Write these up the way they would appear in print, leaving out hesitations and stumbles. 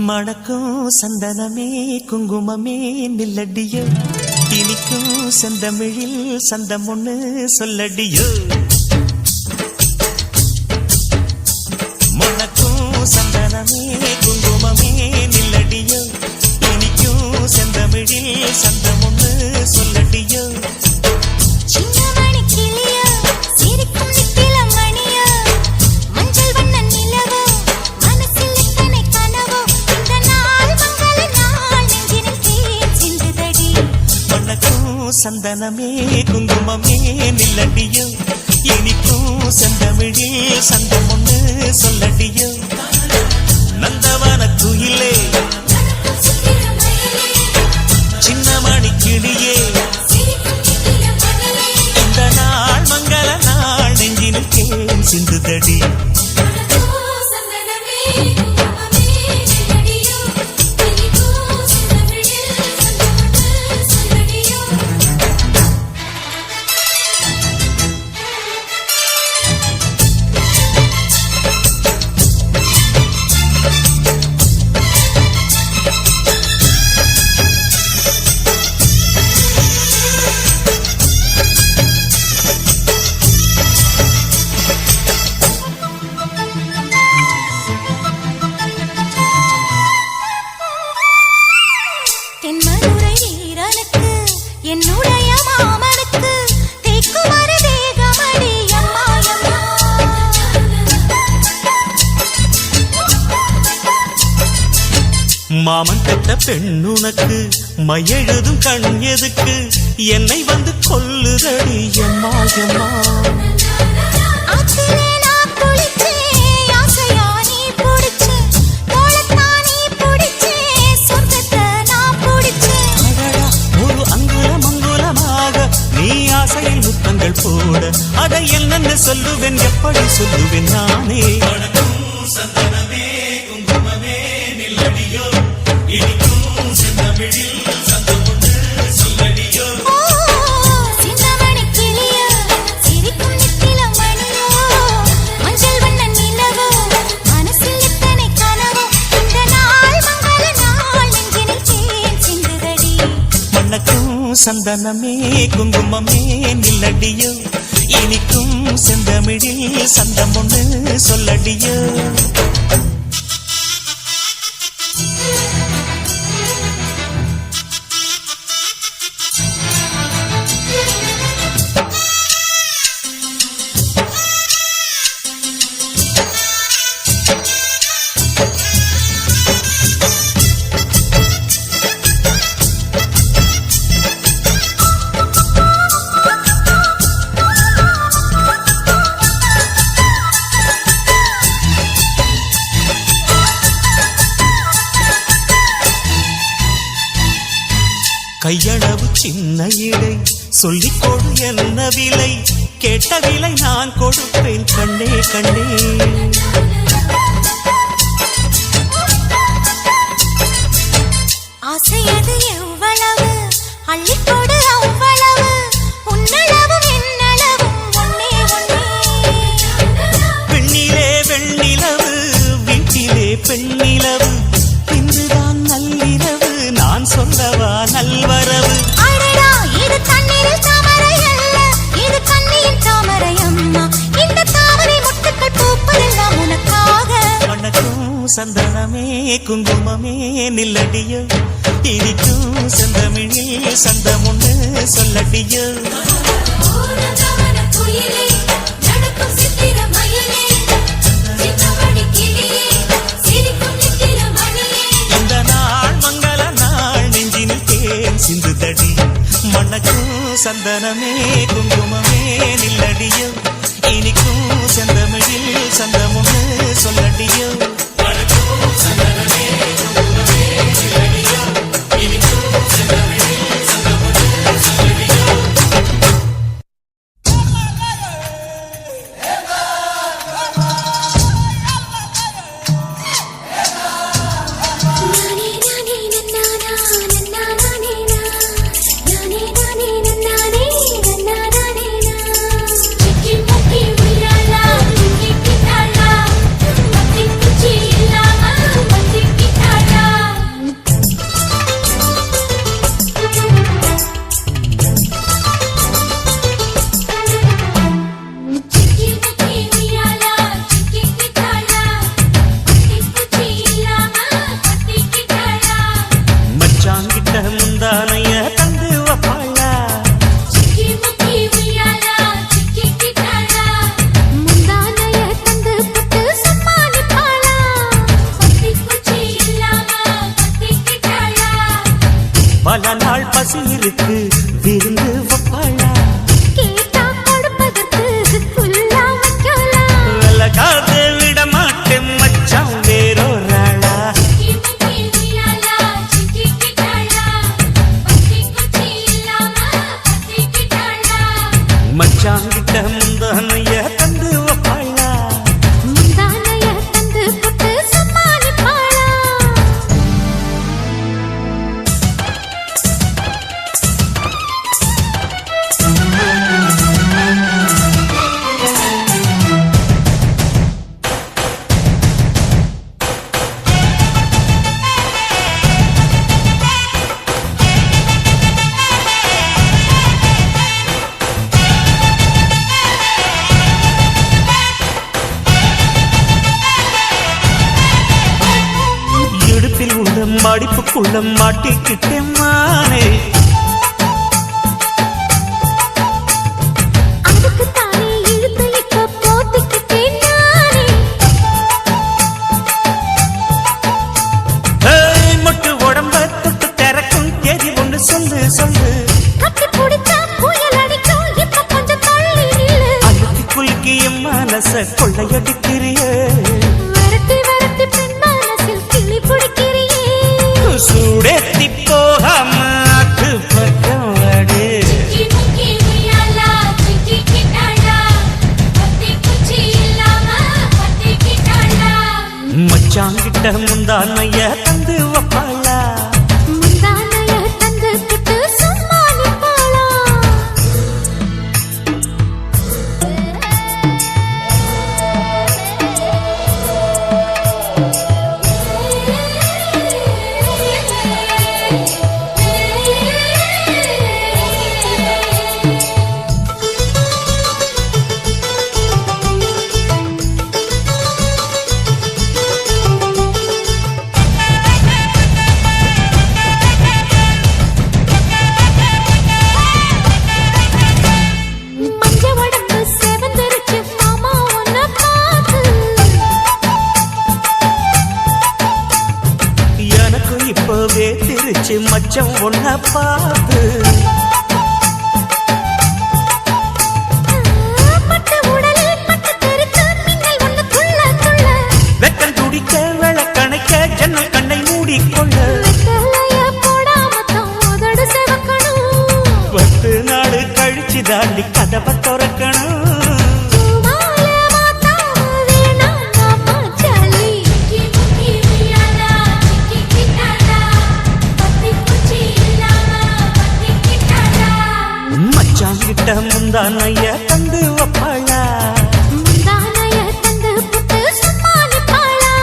மணக்கும் சந்தனமே குங்குமமே நில்லடியோ, இனிக்கும் செந்தமிழில் சந்தம் ஒண்ணு சொல்லடியோ. மணக்கும் சந்தனமே குங்குமமே நில்லடியோ, இனிக்கும் செந்தமிழில் சந்தம் ஒண்ணு சொல்லடியோ. சந்தனமே குங்குமமே நில்லடியோ, இனிக்கும் செந்தமிழில் சந்தம் ஒண்ணு சொல்லடியோ. நந்தவன குயிலே சின்னமணி கிளியே, இந்த நாள் மங்கள நாள் நெஞ்சினில் தேன் சிந்துதடி. மாமன் பெற்ற பெண்ணுனக்கு மையெழுதும் கண் எதுக்கு, என்னை வந்து கொல்லுதடி எம்மா எம்மா. ஒரு அங்குலம் அங்குலமாக நீ ஆசையில் முத்தங்கள் போட, அதை என்னென்ன சொல்லுவேன் எப்படி சொல்லுவேன் நானே. சந்தனமே குங்குமமே நில்லடியோ, இனிக்கும் செந்தமிழில் சந்தம் ஒண்ணு சொல்லடியோ. சின்னமணி கிளியோ சிரிக்கும் நெத்தில மணியோ, மஞ்சள் வண்ண நிலவோ மனசில் எத்தனை கனவோ, இந்த நாள் மங்கள நாள் நெஞ்சினில் தேன் சிந்துதடி. மணக்கும் சந்தனமே குங்குமமே நில்லடியோ, இனிக்கும் செந்தமிழில் சந்தம் ஒண்ணு சொல்லடியோ. கையளவு சின்ன இடை சொல்லிக் கொடு என்ன விலை, கேட்ட விலை நான் கொடுப்பேன் கண்ணே கண்ணே. ஆசையது எவ்வளவு அள்ளிக்கொடு அவ்வளவு, உன்னளவும் என்னளவும் ஒன்னே ஒன்னே. பெண்ணிலே வெண்ணிலவு வீட்டிலே பெண்ணிலவு, இன்றுதான் நள்ளிரவு நான் சொல்லவா நல்வரவு. அடடா இது தண்ணீரில் தாமரை அல்ல, இது கண்ணியின் தாமரை அம்மா, இந்த தாமரை முட்டுக்கள் பூப்பதெல்லாம் உனக்காக. வணக்கம் சந்தனமே குங்குமமே நில்லடியோ, இனிக்கும் செந்தமிழில் சந்தம் ஒண்ணு சொல்லடியோ. சிந்துதடி மணக்கும் சந்தனமே குங்குமமே நில்லடியோ, இனிக்கும் செந்தமிழில் சந்தம் ஒண்ணு சொல்லடியோ. Keep முந்தானைய தந்து வப்பாளா முந்தானைய தந்து புட்டு சம்மானிப்பாளா மடிப்புக்குள்ள மாட்டிக்கிட்டேன் மானே அதுக்கு தானே இழுத்து இப்ப போத்திக்கிட்டேன் நானே மொட்டு உடம்ப தொட்டு திறக்கும் தேதி ஒன்று சொல்லு சொல்லு கட்டி பிடிச்சா புயல் அடிக்கும் இப்ப கொஞ்சம் தள்ளி நில்லு அழுத்தி குலுக்கி என் மனச கொள்ளையடிக்கிறியே வரட்டி வரட்டி பெண் மனசில் கிளி பிடிக்கிறியே சூடேத்தி போகாம பக்கம் வாடு மச்சாங்கிட்ட முந்தானைய தந்து வப்பாளா முந்தானைய தந்து புட்டு சம்மானிப்பாளா இப்பவே திருச்சி மச்சம் ஒன்ன பார்த்து வெக்கம் துடிக்க விளக்கணைக்க ஜன்னல் கண்ணை மூடிக்கொள்ள 10 நாள் கழிச்சு தாண்டி கதவை திறக்கணும் மச்சாங்கிட்ட முந்தானைய தந்து வப்பாளா முந்தானைய தந்து புட்டு சம்மானிப்பாளா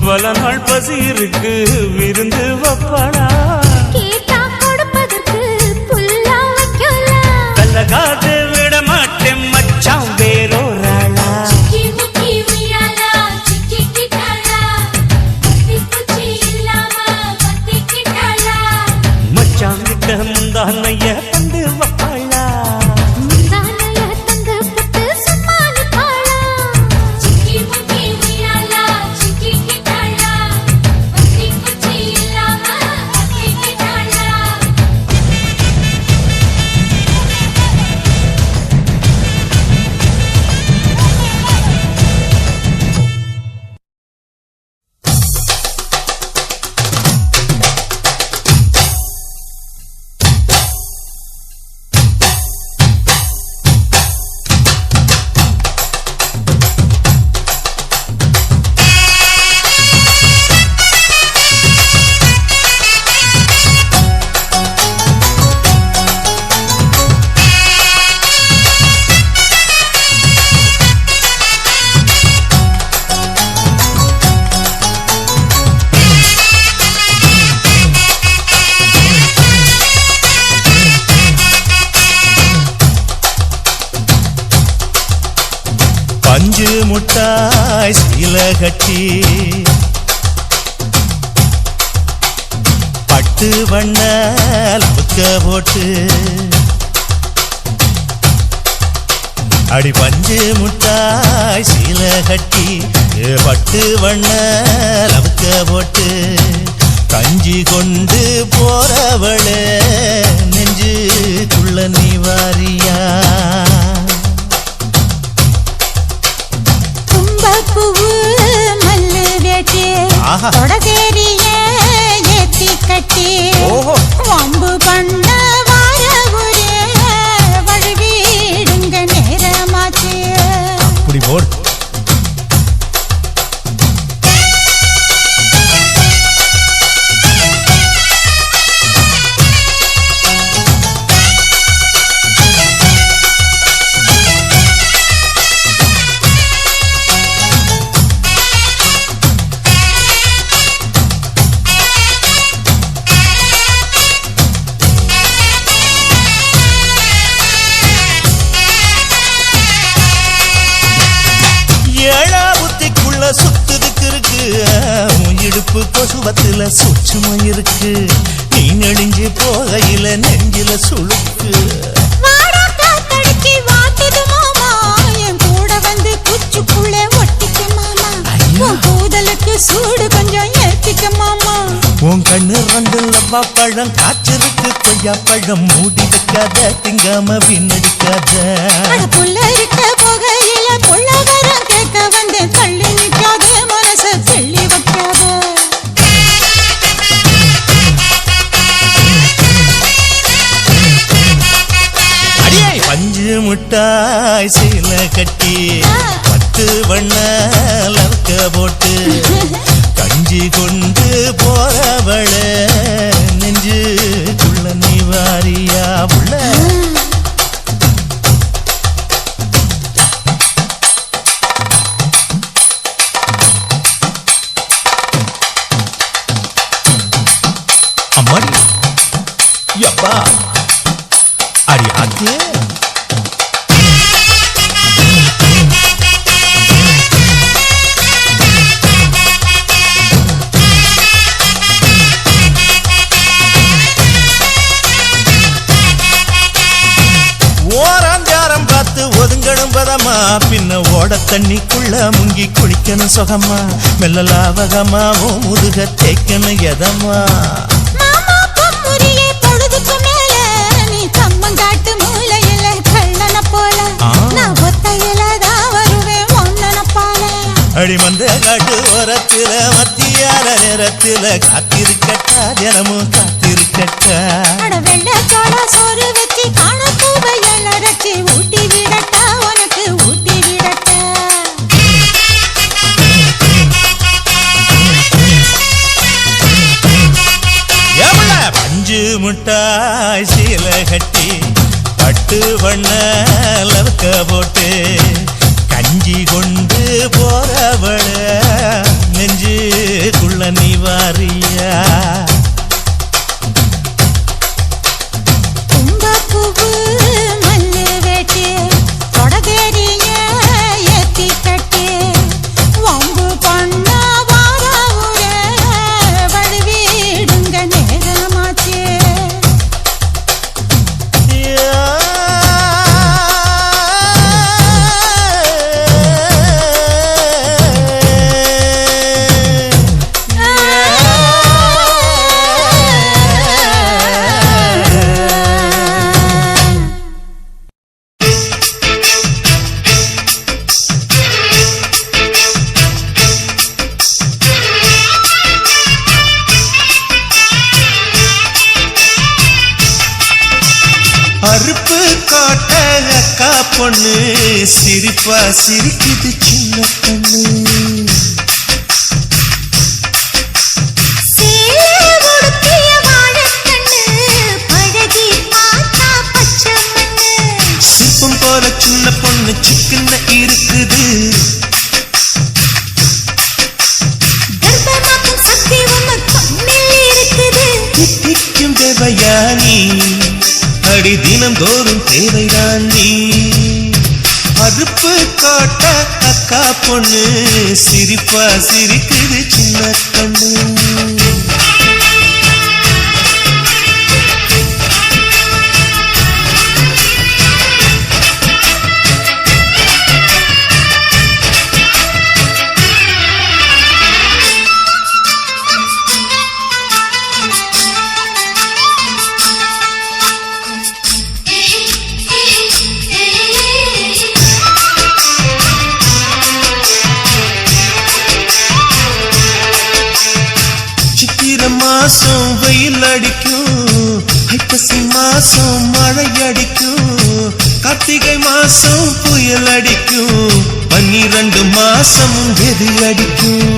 பல நாள் பசி இருக்கு விருந்து வப்பாளா கேட்டா கொடுப்பதற்கு புல்லா வைக்கல கல்லகாது விட மாட்டேன் மச்சான் வேறோராளா மச்சாங்கிட்ட முந்தானைய தந்து வப்பாளா முந்தானைய தந்து புட்டு சம்மானிப்பாளா பஞ்சு முட்டாய் சீல கட்டி பட்டு வண்ண புக்க போட்டு அடி பஞ்சு முட்டாய் சீல கட்டி பட்டு வண்ண லவுக்க போட்டு கஞ்சி கொண்டு போறவளே நெஞ்சுக்குள்ள நீ வாரியா பூவு மல்லு வேட்டி தொடதேரிய ஏத்தி கட்டி வம்பு பண்ண வார ஒரே வழுவீடுங்க நேர இடுப்பு கொசுவத்துல சூட்சுமம் இருக்கு நீ நெடுஞ்சு போகையில நெஞ்சில சுளுக்கு வாடா காத்தடிச்சு வாட்டுது மாமா என் கூட வந்து குச்சுக்குள்ளே ஒட்டிக்க மாமா உன் கூதலுக்கு சூடு கொஞ்சம் ஏத்திக்க மாமா உன் கண்ணு ரெண்டு லவ்வா பழம் காய்ச்சிருக்கு கொய்யா பழம் மூடி வைக்காத திங்காம வீணடிக்காத புள்ள இருக்க போகையில பொள்ளவரம் கேட்க வந்து தள்ளி நிற்காத மனச தெள்ளி வைக்காத அடியே பஞ்சு முட்டாய் சீல கட்டி 10 வண்ண லவக்க போட்டு கஞ்சி கொண்டு போறவள நெஞ்சுக்குள்ள நீ வாரியா உள்ள அம்மாடி யப்பா அடி ஆத்தே ஓராஞ்சாரம் பார்த்து ஒதுங்கணும் பதமா பின்ன ஓட தண்ணிக்குள்ள முங்கி குளிக்கணும் சுகமா மெல்ல லாவகமாவோ முதுக தேய்க்கணும் எதமா மாமா பொம்முரியே பொழுதுக்கு மேல நீ கம்மங்காட்டு மூலையில கள்ளன போல நான் ஒத்தையில தான் வருவேன் ஒன்னன போல அடி மந்த காட்டு ஓரத்துல மத்தியால நேரத்துல காத்திருக்கட்டா தினமும் காத்திருக்கட்டா அட வெள்ளை சோள சோறு வச்சு காண பூவையல் அரைச்சி ஊட்டி விடட்டா உனக்கு ஊட்டி விடட்டா எவ்வள பஞ்சு முட்டாய் சீல கட்டி 10 வண்ண லவக்க போட்டு கஞ்சி கொண்டு போறவள நெஞ்சுக்குள்ள நீ வாரியா பூவு மல்லு வேட்டு கொடகேரிய ஏத்தி கட்டு வம்பு பண்ண வாராவுர வழுவிடுங்க நேரமாச்சு அறுப்பு காட்ட அக்கா பொண்ணு சிரிப்பா சிரிக்குது சின்ன பொண்ணு சிற்பம் போல சின்ன பொண்ணு சிக்கன இருக்குது தித்திக்கும் தேவையானி அடி தினம் தோறும் தேவைதான் நீ அறுப்பு காட்ட அக்கா பொண்ணு சிரிப்பா சிரிக்குது சின்ன கண்ணு மாசம் வெயில் அடிக்கும் ஐப்பசி மாசம் மழை அடிக்கும் கார்த்திகை மாசம் புயல் அடிக்கும் 12 மாசம் வெது அடிக்கும்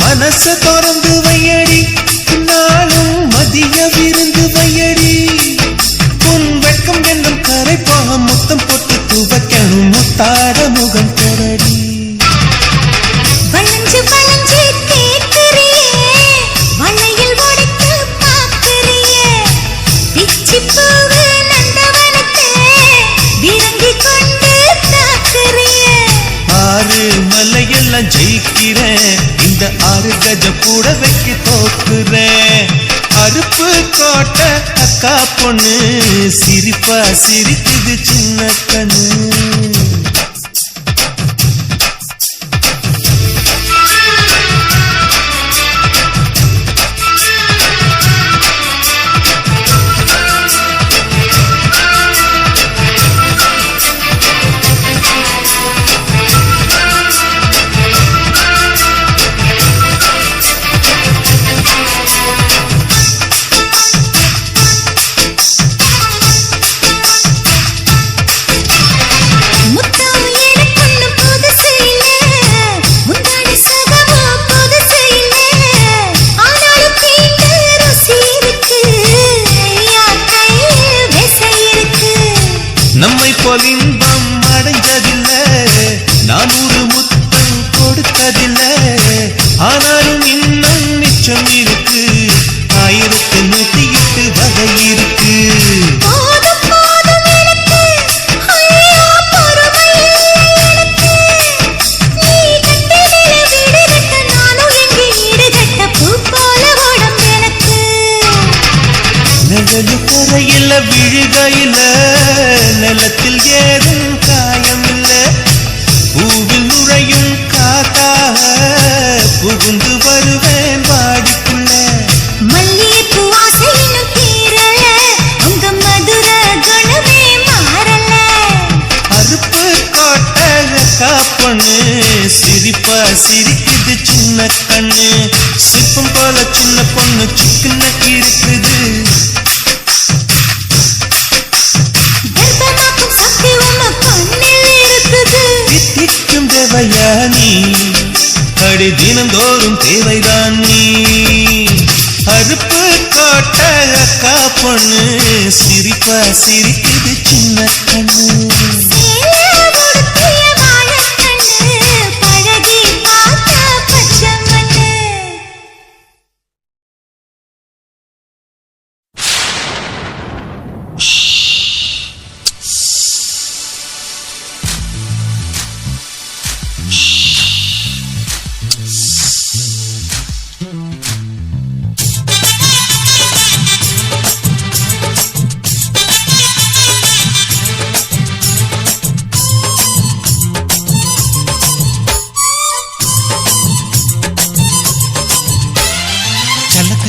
மனச திறந்து வையடி நாளும் மதிய விருந்து வையடி உன் வெட்கம் என்னும் கரைப்பாக முத்தம் போட்டு துவைக்கணும் முத்தாட முகம் தொடடி வளைஞ்சு வளைஞ்சு கேட்கிறியே வளையில் உடைத்து எல்லாம் ஜெயிக்கிறேன், இந்த 6 கஜம் கூட வைக்க தோக்குறேன். அருப்பு கோட்டை அக்கா பொண்ணு சிரிப்பா சிரிக்குது சின்ன கண்ணு. நம்மை போல் இன்பம் அடைஞ்சதில்லை, 400 முத்தம் கொடுத்ததில்லை. ஆனாலும் இன்னும் மிச்சம் இருக்கு, 1108 வகை இருக்கு. நிழலு கரையில விழுகையில நிலத்தில் ஏதும் காயமில்ல. பூவில் நுழையும் காத்தாக புகுந்து வருவேன் வாடிக்குள்ள. மல்லிகைப்பூ ஆசையினும் தீரல, உங்க மதுர குணமே மாறல. அருப்பு கோட்டை அக்கா பொண்ணு சிரிப்பா சிரிக்குது சின்ன கண்ணு. சிப்பம் போல சின்ன பொண்ணு சிக்கன இருக்குது. தித்திக்கும் தேவையா நீ, அடி தினந்தோறும் தேவைதான் நீ. அருப்பு கோட்டை அக்கா பொண்ணு சிரிப்பா சிரிக்குது சின்ன கண்ணு.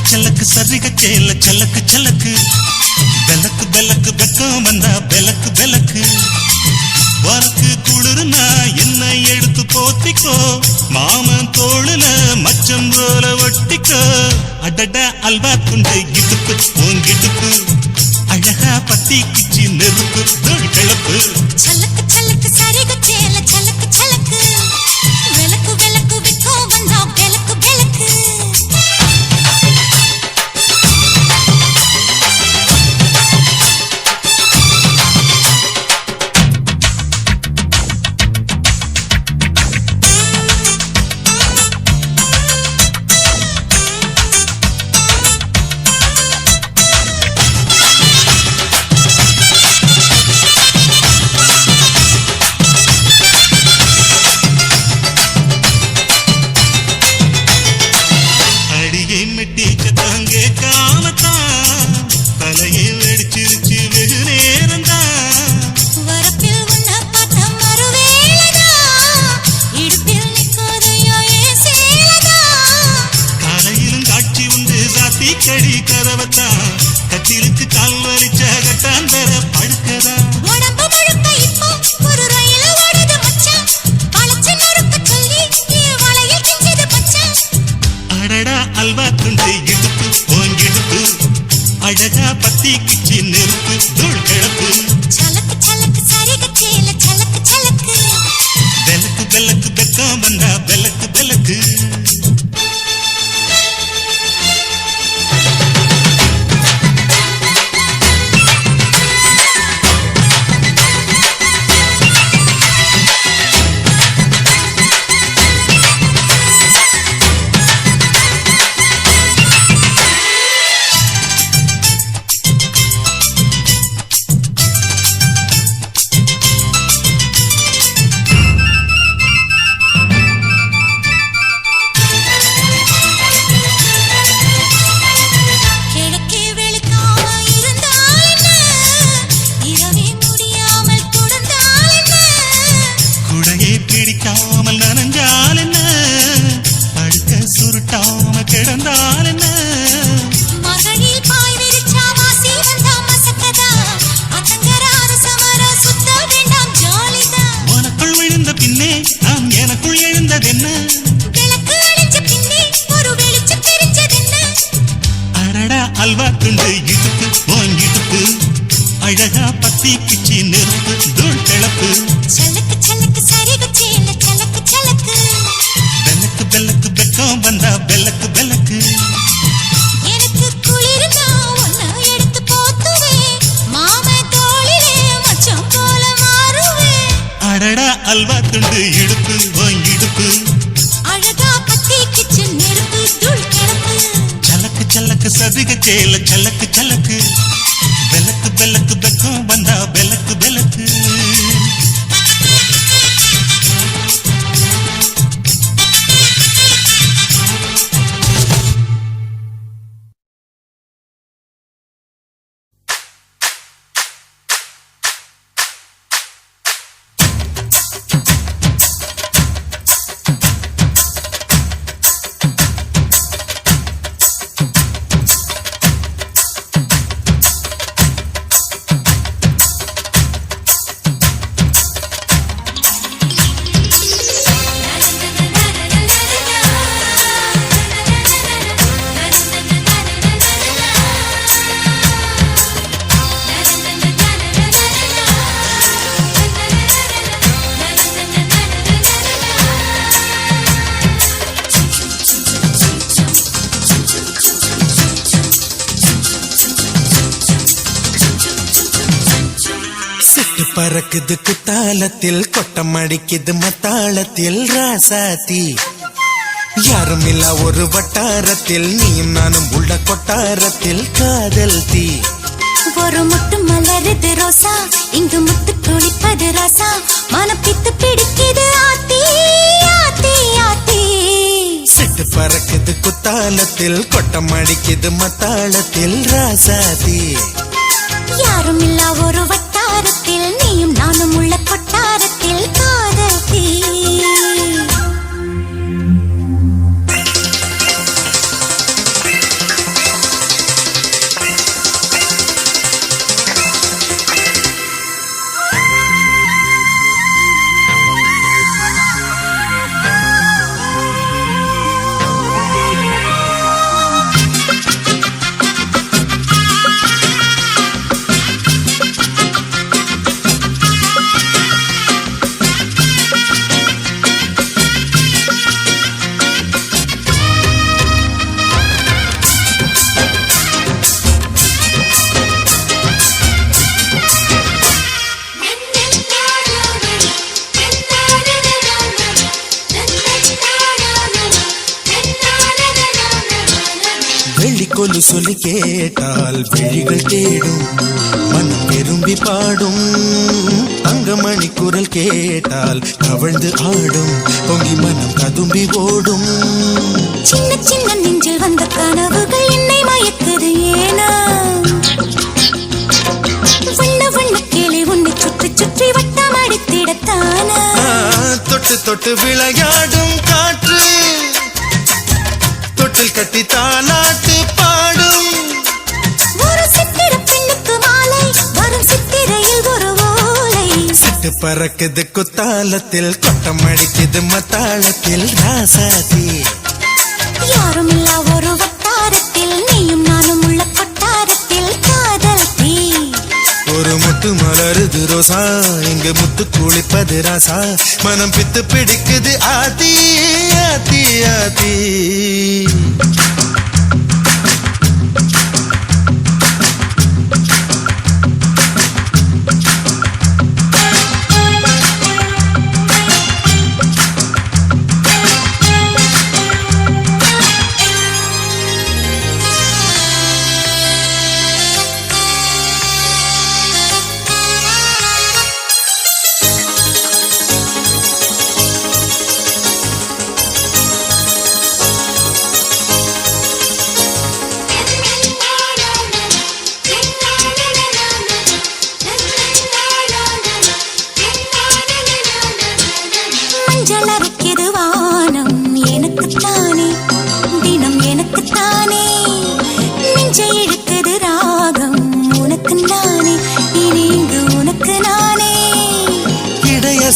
சலக்கு சரிக சேல சலக்கு சலக்கு, பெலக்கு பெலக்கு வெக்கம் வந்தா பெலக்கு பெலக்கு. உனக்கு குளிர்னா என்ன எடுத்து போத்திக்கோ, மாமன் தோளுல மச்சம் போல ஒட்டிக்கோ. அடட அல்வா துண்டு இடுப்பு ஓங்கிடுப்பு, அழகா பத்தி கிச்சி நெருப்பு தோழி கிளப்பு. சலக்கு சலக்கு சரிக சேல சலக்கு சலக்கு, வெலக்கு வெலக்கு வெக்கம் வந்தா பெலக்கு பெலக்கு. பத்தி கிச்சி நெருப்பு தூள் கிளப்பு சலக்கு சலக்கு சரிகு சேல சலக்கு சலக்கு பெலக்கு பெலக்கு பெக்கம் வந்தா பெலக்கு பெலக்கு எனக்கு குளிர்னா ஒன்னு எடுத்து போத்துவேன் மாமே தோளிலே மச்சம் போல மாறுவேன் அடடா அல்வா துண்டு இடுப்பு இடுப்பு அழகா பத்தி கிச்சி நெருப்பு தூள் கிளப்பு சலக்கு சலக்கு சதிக சேல சலக்கு சலக்கு பெலக்கு பெலக்கு பெக்கம் வந்தா பெலக்கு பெலக்கு பறக்குது குத்தாலத்தில் கொட்டம் அடிக்குது மத்தாளத்தில் ராசாத்தி யாரும் இல்ல ஒரு வட்டாரத்தில் நீயும் நானும் உள்ள கொட்டாரத்தில் காதல் தீ ஒரு முட்டு மலருது ரோசா இங்கு முத்து குளிப்பது ராசா மனப்பித்து பிடிக்குது ஆத்தி ஆத்தி ஆத்தி சிட்டு பறக்குது குத்தாலத்தில் கொட்டம் அடிக்குது மத்தாளத்தில் ராசாத்தி யாரும் இல்ல ஒரு வட்டாரத்தில் நீயும் நானும் உள்ள கொட்டாரத்தில் காதல் தீ கொலு சொல்லி கேட்டால் விழிகள் தேடும் மனம் விரும்பி பாடும் தங்கமணி குரல் கேட்டால் கவழ்ந்து ஆடும் பொங்கி மனம் கதும்பி ஓடும் சின்ன சின்ன நெஞ்சில் வந்த கனவுகள் என்னை மயக்குது ஏனா வண்ண வண்ண கிளி உன்னை சுற்றி சுற்றி வட்டம் அடித்திடத்தானா தொட்டு தொட்டு விளையாடும் காற்று தொட்டில் கட்டி தாலாட்டு பாடும் ஒரு சித்திர பெண்ணுக்கு மாலை வரும் சித்திரையில் ஒரு ஓலை சிட்டு பறக்குது குத்தாலத்தில் கொட்டம் அடிக்குது மத்தாளத்தில் ராசாத்தி யாரும் இல்ல ஒரு வட்டாரத்தில் நீயும் நானும் உள்ள கொட்டாரத்தில் காதல் தீ ஒரு முட்டு மலருது ரோசா இங்கு முத்து குளிப்பது ராசா மனம் பித்து பிடிக்குது ஆதி ஆதி ஆதி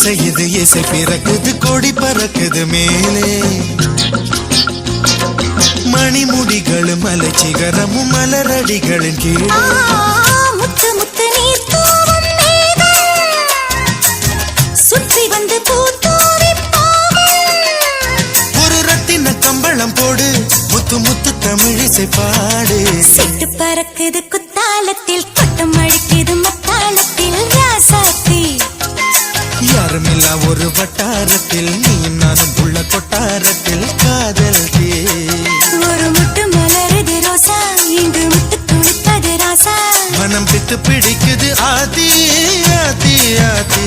செய்யுது இசை பிறக்குது கொடி பறக்குது மேலே மணிமுடிகளும் மலைச்சிகரமும் மலரடிகளின் கீழே முத்து முத்து நீர் தூவும் ஆசை பாடு. சிட்டு பறக்குது குத்தாலத்தில் கொட்டம் அடிக்குது மத்தாளத்தில் ராசாத்தி. யாருமில்லா ஒரு வட்டாரத்தில் நீயும் நானும் உள்ள கொட்டாரத்தில் காதல் தே. ஒரு முட்டு மலருது ரோசா இங்கு முட்டு குளிப்பது ராசா. மனம் பித்து பிடிக்குது ஆதி ஆதி ஆதி.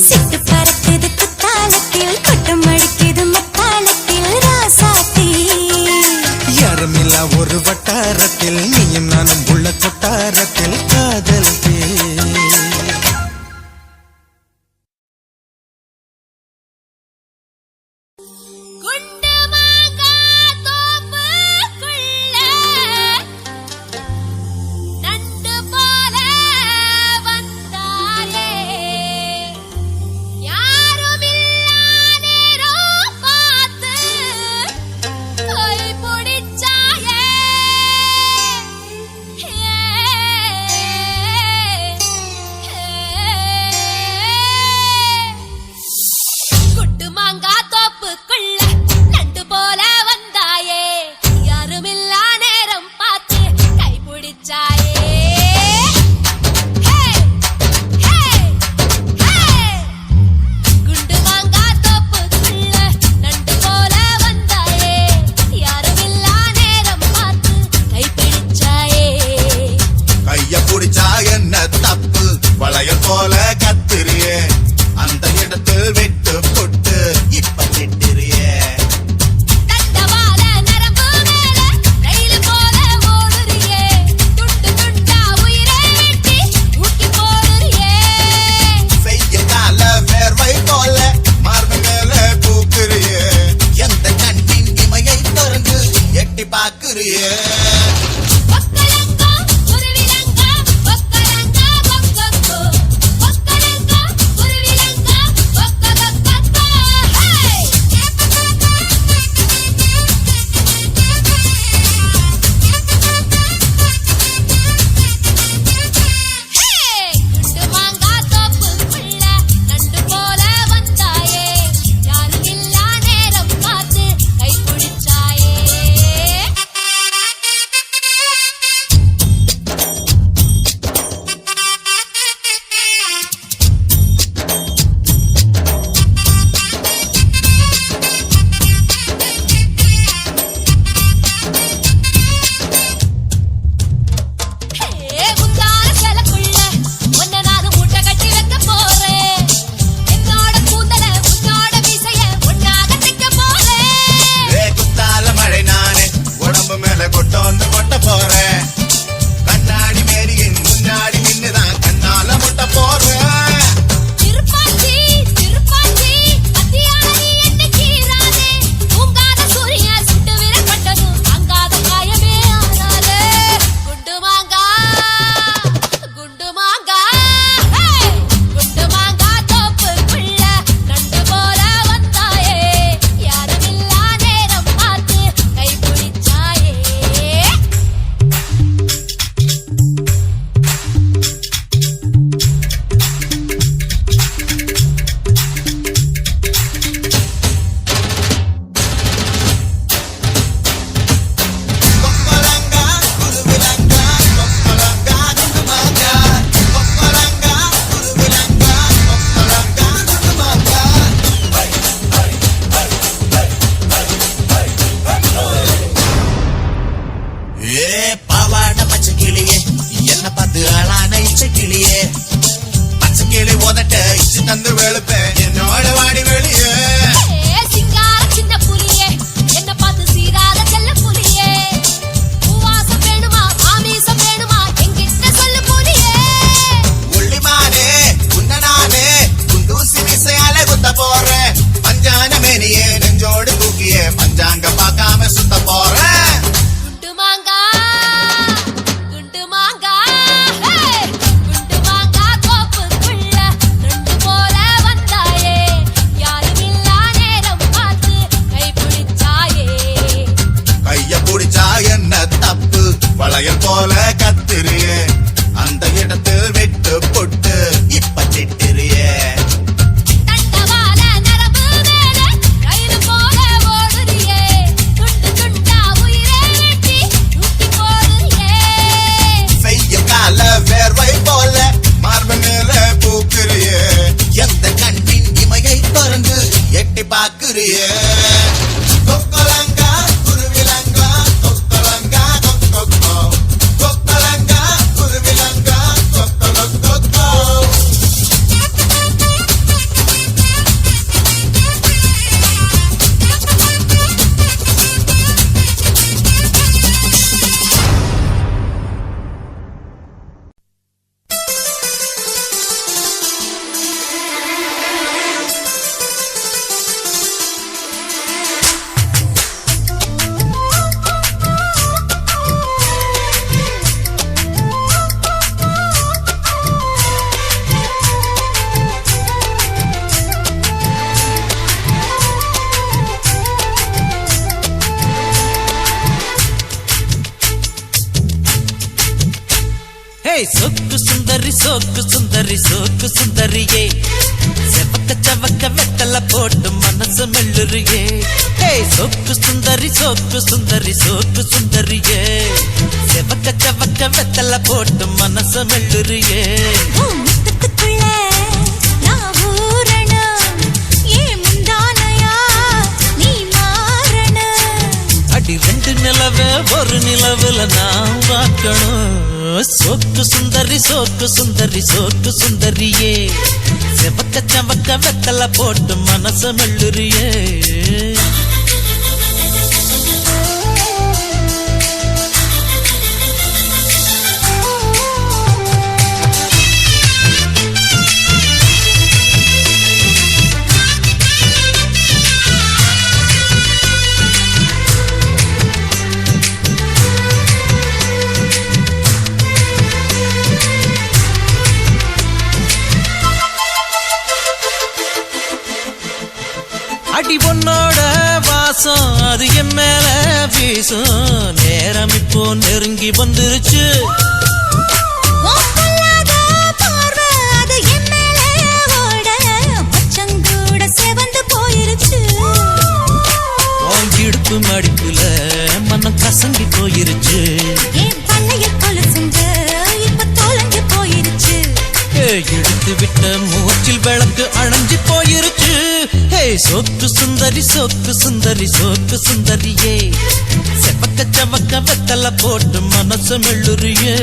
சிட்டு பறக்குது குத்தாலத்தில் கொட்டம் அடிக்குது மத்தாளத்தில் ராசாத்தி. யாருமில்லா ஒரு வட்டாரத்தில் நீயும் நானும் உள்ள கொட்டாரத்தில் காதல் தே. ஹே சொக்கு சுந்தரி சோக்கு சுந்தரி சோக்கு சுந்தரியே செவக்க செவக்க வெத்தல போட்டு மனசு மெல்லுறியே ஹே சொக்கு சுந்தரி சோக்கு சுந்தரி சோக்கு சுந்தரியே செவக்க செவக்க வெத்தல போட்டு மனசு மெல்லுறியே முத்தத்துக்குள்ள நான் ஊறணும் ஏன் முந்தானையா நீ மாறணும் அடி ரெண்டு நிலவே ஒரு நிலவுல நான் பார்க்கணும் சோக்கு சுந்தரி சோக்கு சுந்தரி சோக்கு சுந்தரியே செவக்க செவக்க வெத்தல போட்டு மனச மெல்லுறியே அடி பொன்னோட வாசம் அது என் மேல வீசும் நேரம் இப்போ நெருங்கி வந்துருச்சு இடுப்பு மடிப்புல மனம் கசங்கி போயிருச்சு எடுத்து விட்ட மூச்சில் விளக்கு அணைஞ்சு போயிருச்சு ஹே சோக்கு சுந்தரி சோக்கு சுந்தரி சோக்கு சுந்தரியே செவக்க செவக்க வெத்தல போட்டு மனசு மெல்லுறியே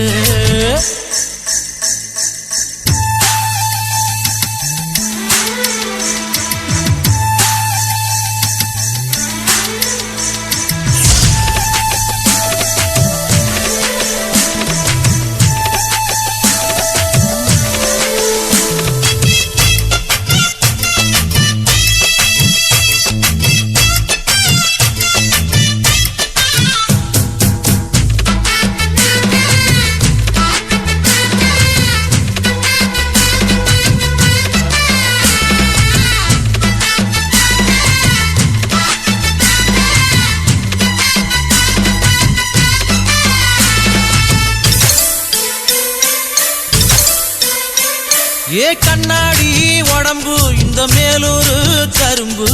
ஏ கண்ணாடி உடம்பு இந்த மேலூரு கரும்பு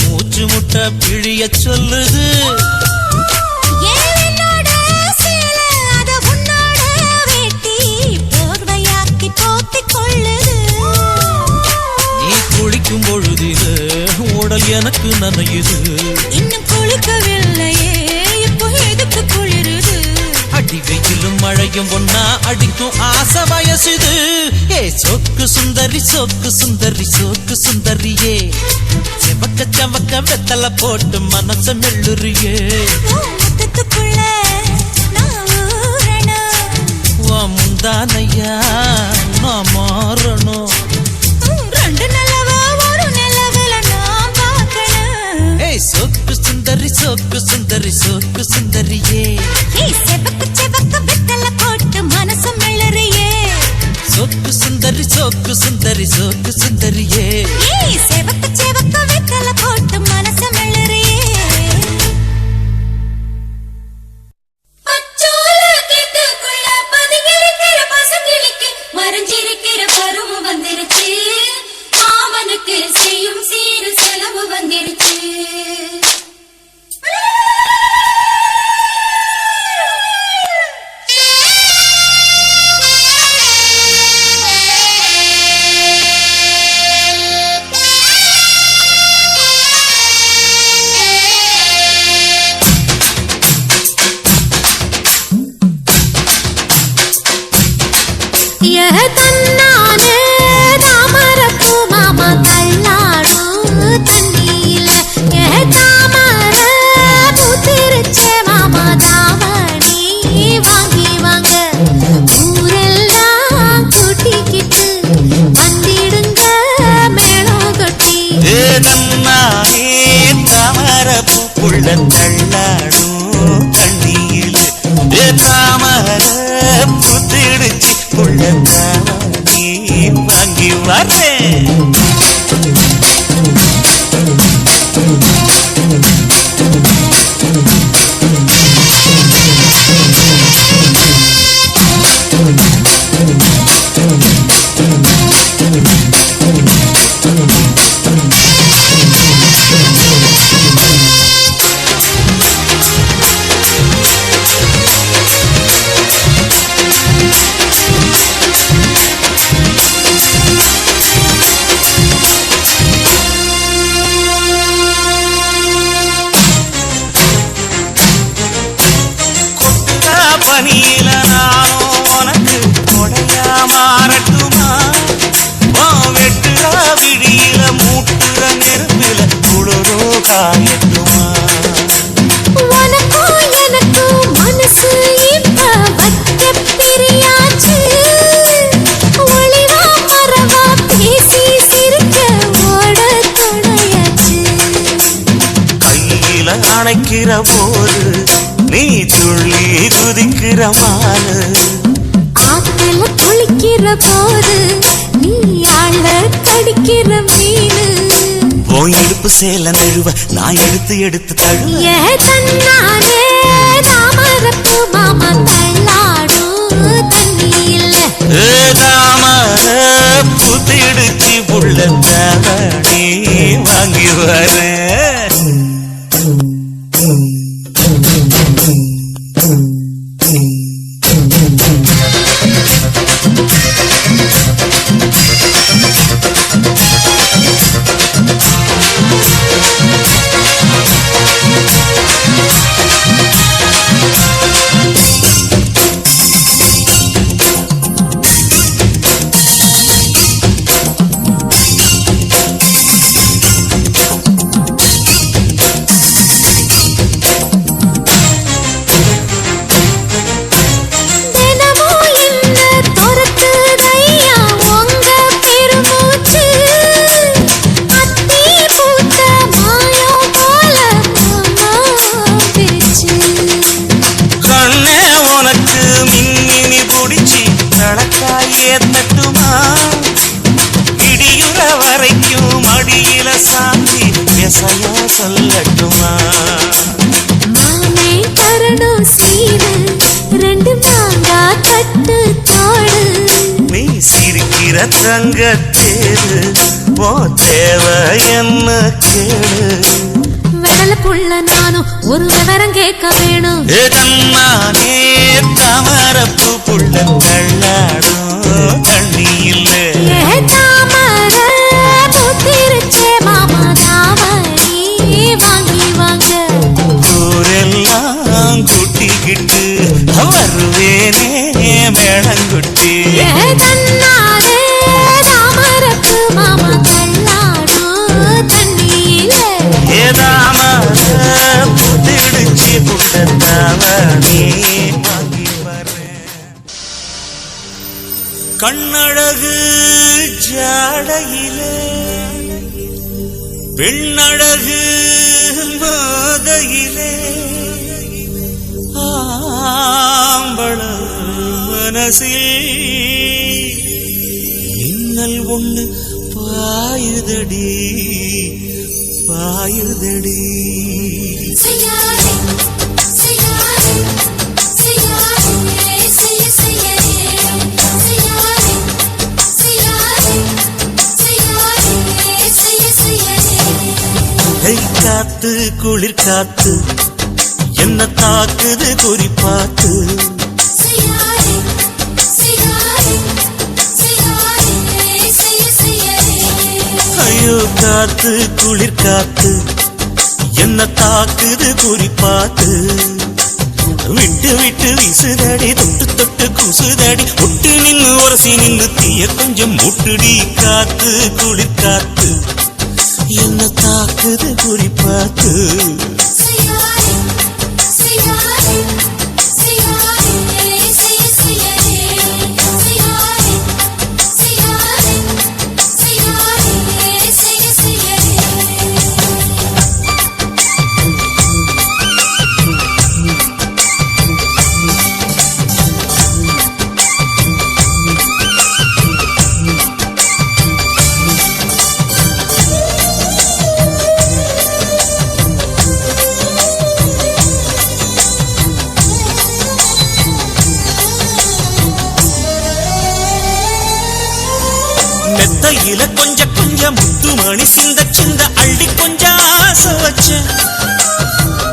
மூச்சு முட்டை பிழிய சொல்லுது நீ குளிக்கும் பொழுதில உடல் எனக்கு நனையுது இன்னும் குளிக்கவில்லையே இப்போ எதுக்கு குளிருது அடி வெயிலும் மழையும் ஒன்னா அடிக்கும் ஆசை வயசுது ஏ சோக்கு சுந்தரி சோக்கு சுந்தரி சோக்கு சுந்தரியே செவக்க செவக்க வெத்தல போட்டு மனச மெல்லுறியே முத்தத்துக்குள்ள நான் ஊறணும் முந்தானையா நான் மாறணும் ரெண்டு நிலவா ஒரு நிலவுல நான் பார்க்கணும் ஏ சோக்கு சுந்தரி சோக்கு சுந்தரி சோக்கு சுந்தரியே செவக்க செவக்க வெத்தல போட்டு மனசு மெல்லுறியே சோக்கு சுந்தரி சோக்கு சுந்தரி சோக்கு சுந்தரியே செவக்க செவக்க வெத்தல போட்டு மனசு மெல்லுறியே மறைஞ்சிருக்கிற பருவம் வந்துருச்சு மாமனுக்கு செய்யும் சீரு செலவு வந்துருச்சு தன்னானே தாமரப்பூ மாமா தள்ளாடும் தண்ணியில தாமர பூத்திருச்சே மாமா தாவணி வாங்கி வாங்க ஊரெல்லாம் கூட்டிக்கிட்டு வந்திடுங்க மேளம் கொட்டி தன்னானே தாமரப்பூ புள்ள தள்ளாடும் தண்ணியில தாமர பூத்திடுச்சு நீ வாங்கி வரேன் காயட்டுமா உனக்கும் எனக்கும் மனசு இப்ப வத்த பிரியாச்சு ஒளிவா மறவா பேசி சிரிக்க ஓட துணையாச்சு கையில அணைக்கிற போது நீ துள்ளி குதிக்கிற மானு ஆத்துல குளிக்கிற போது நீ ஆள கடிக்கிற மீனு உன் இடுப்பு சேல நழுவ நான் எடுத்து எடுத்து தழுவ ஏ தன்னானே தாமரப்பு மாமா தள்ளாடும் தண்ணி இல்ல தாமர புத்திடுச்சி புள்ள தவணி வாங்கி வரேன் தட்டுமா இடியுற வரைக்கும் மடியில சாந்தி விசையா சொல்லட்டுமா மாமே தரணும் சீரு ரெண்டு மாங்கா கட்டு தோடு நீ சிரிக்கிற தங்கத்தேரு போ தேவை என்ன கேடு வெடல புள்ள நானும் ஒரு விவரம் கேட்க வேணும் தன்னானே தாமரப்பு புள்ள தள்ளாடும் தண்ணி இல்ல தாமர புத்திருச்சே மாமா தாவணி வாங்கி வாங்க ஊரெல்லாம் கூட்டிக்கிட்டு வருவேனே மேளங்குட்டி தன்னாலே தாமரப்பு மாமா தள்ளாடும் தண்ணியில ஏதாமர புத்திடுச்சி புள்ள தாவணி வாங்கி வரேன் கண்ணழகு ஜாடையிலே பெண்ணழகு மாதையிலே ஆம்பள மனசில் மின்னல் ஒண்ணு பாயுதடி பாயுதடி செய்யாதே செய்யாதே செய்யாதே செய்ய செய்யாதே செய்யாதே செய்யாதே செய்ய செய்யாதே கை காத்து குளிர் காத்து என்ன தாக்குது குறிப்பாத்து செய்யாதே செய்யாதே செய்யாதே செய்ய செய்யாதே ஐயோ காத்து குளிர் காத்து என்ன தாக்குது குறிப்பாத்து விட்டு விட்டு வீசுதடி தொட்டு தொட்டு குசுதடி ஒட்டு நின்னு உரசி நின்னு தீய கொஞ்சம் முட்டுடி காத்து குளிர் காத்து என்ன தாக்குது குறிப்பாத்து செய்யாதே செய்யாதே செய்யாதே செய்ய செய்யாதே செய்யாதே செய்யாதே செய்யாதே செய்ய செய்யாதே மெத்தையில கொஞ்சம் கொஞ்சம் முத்து மணி சிந்த சிந்த அள்ளி கொஞ்சம் ஆசை வச்ச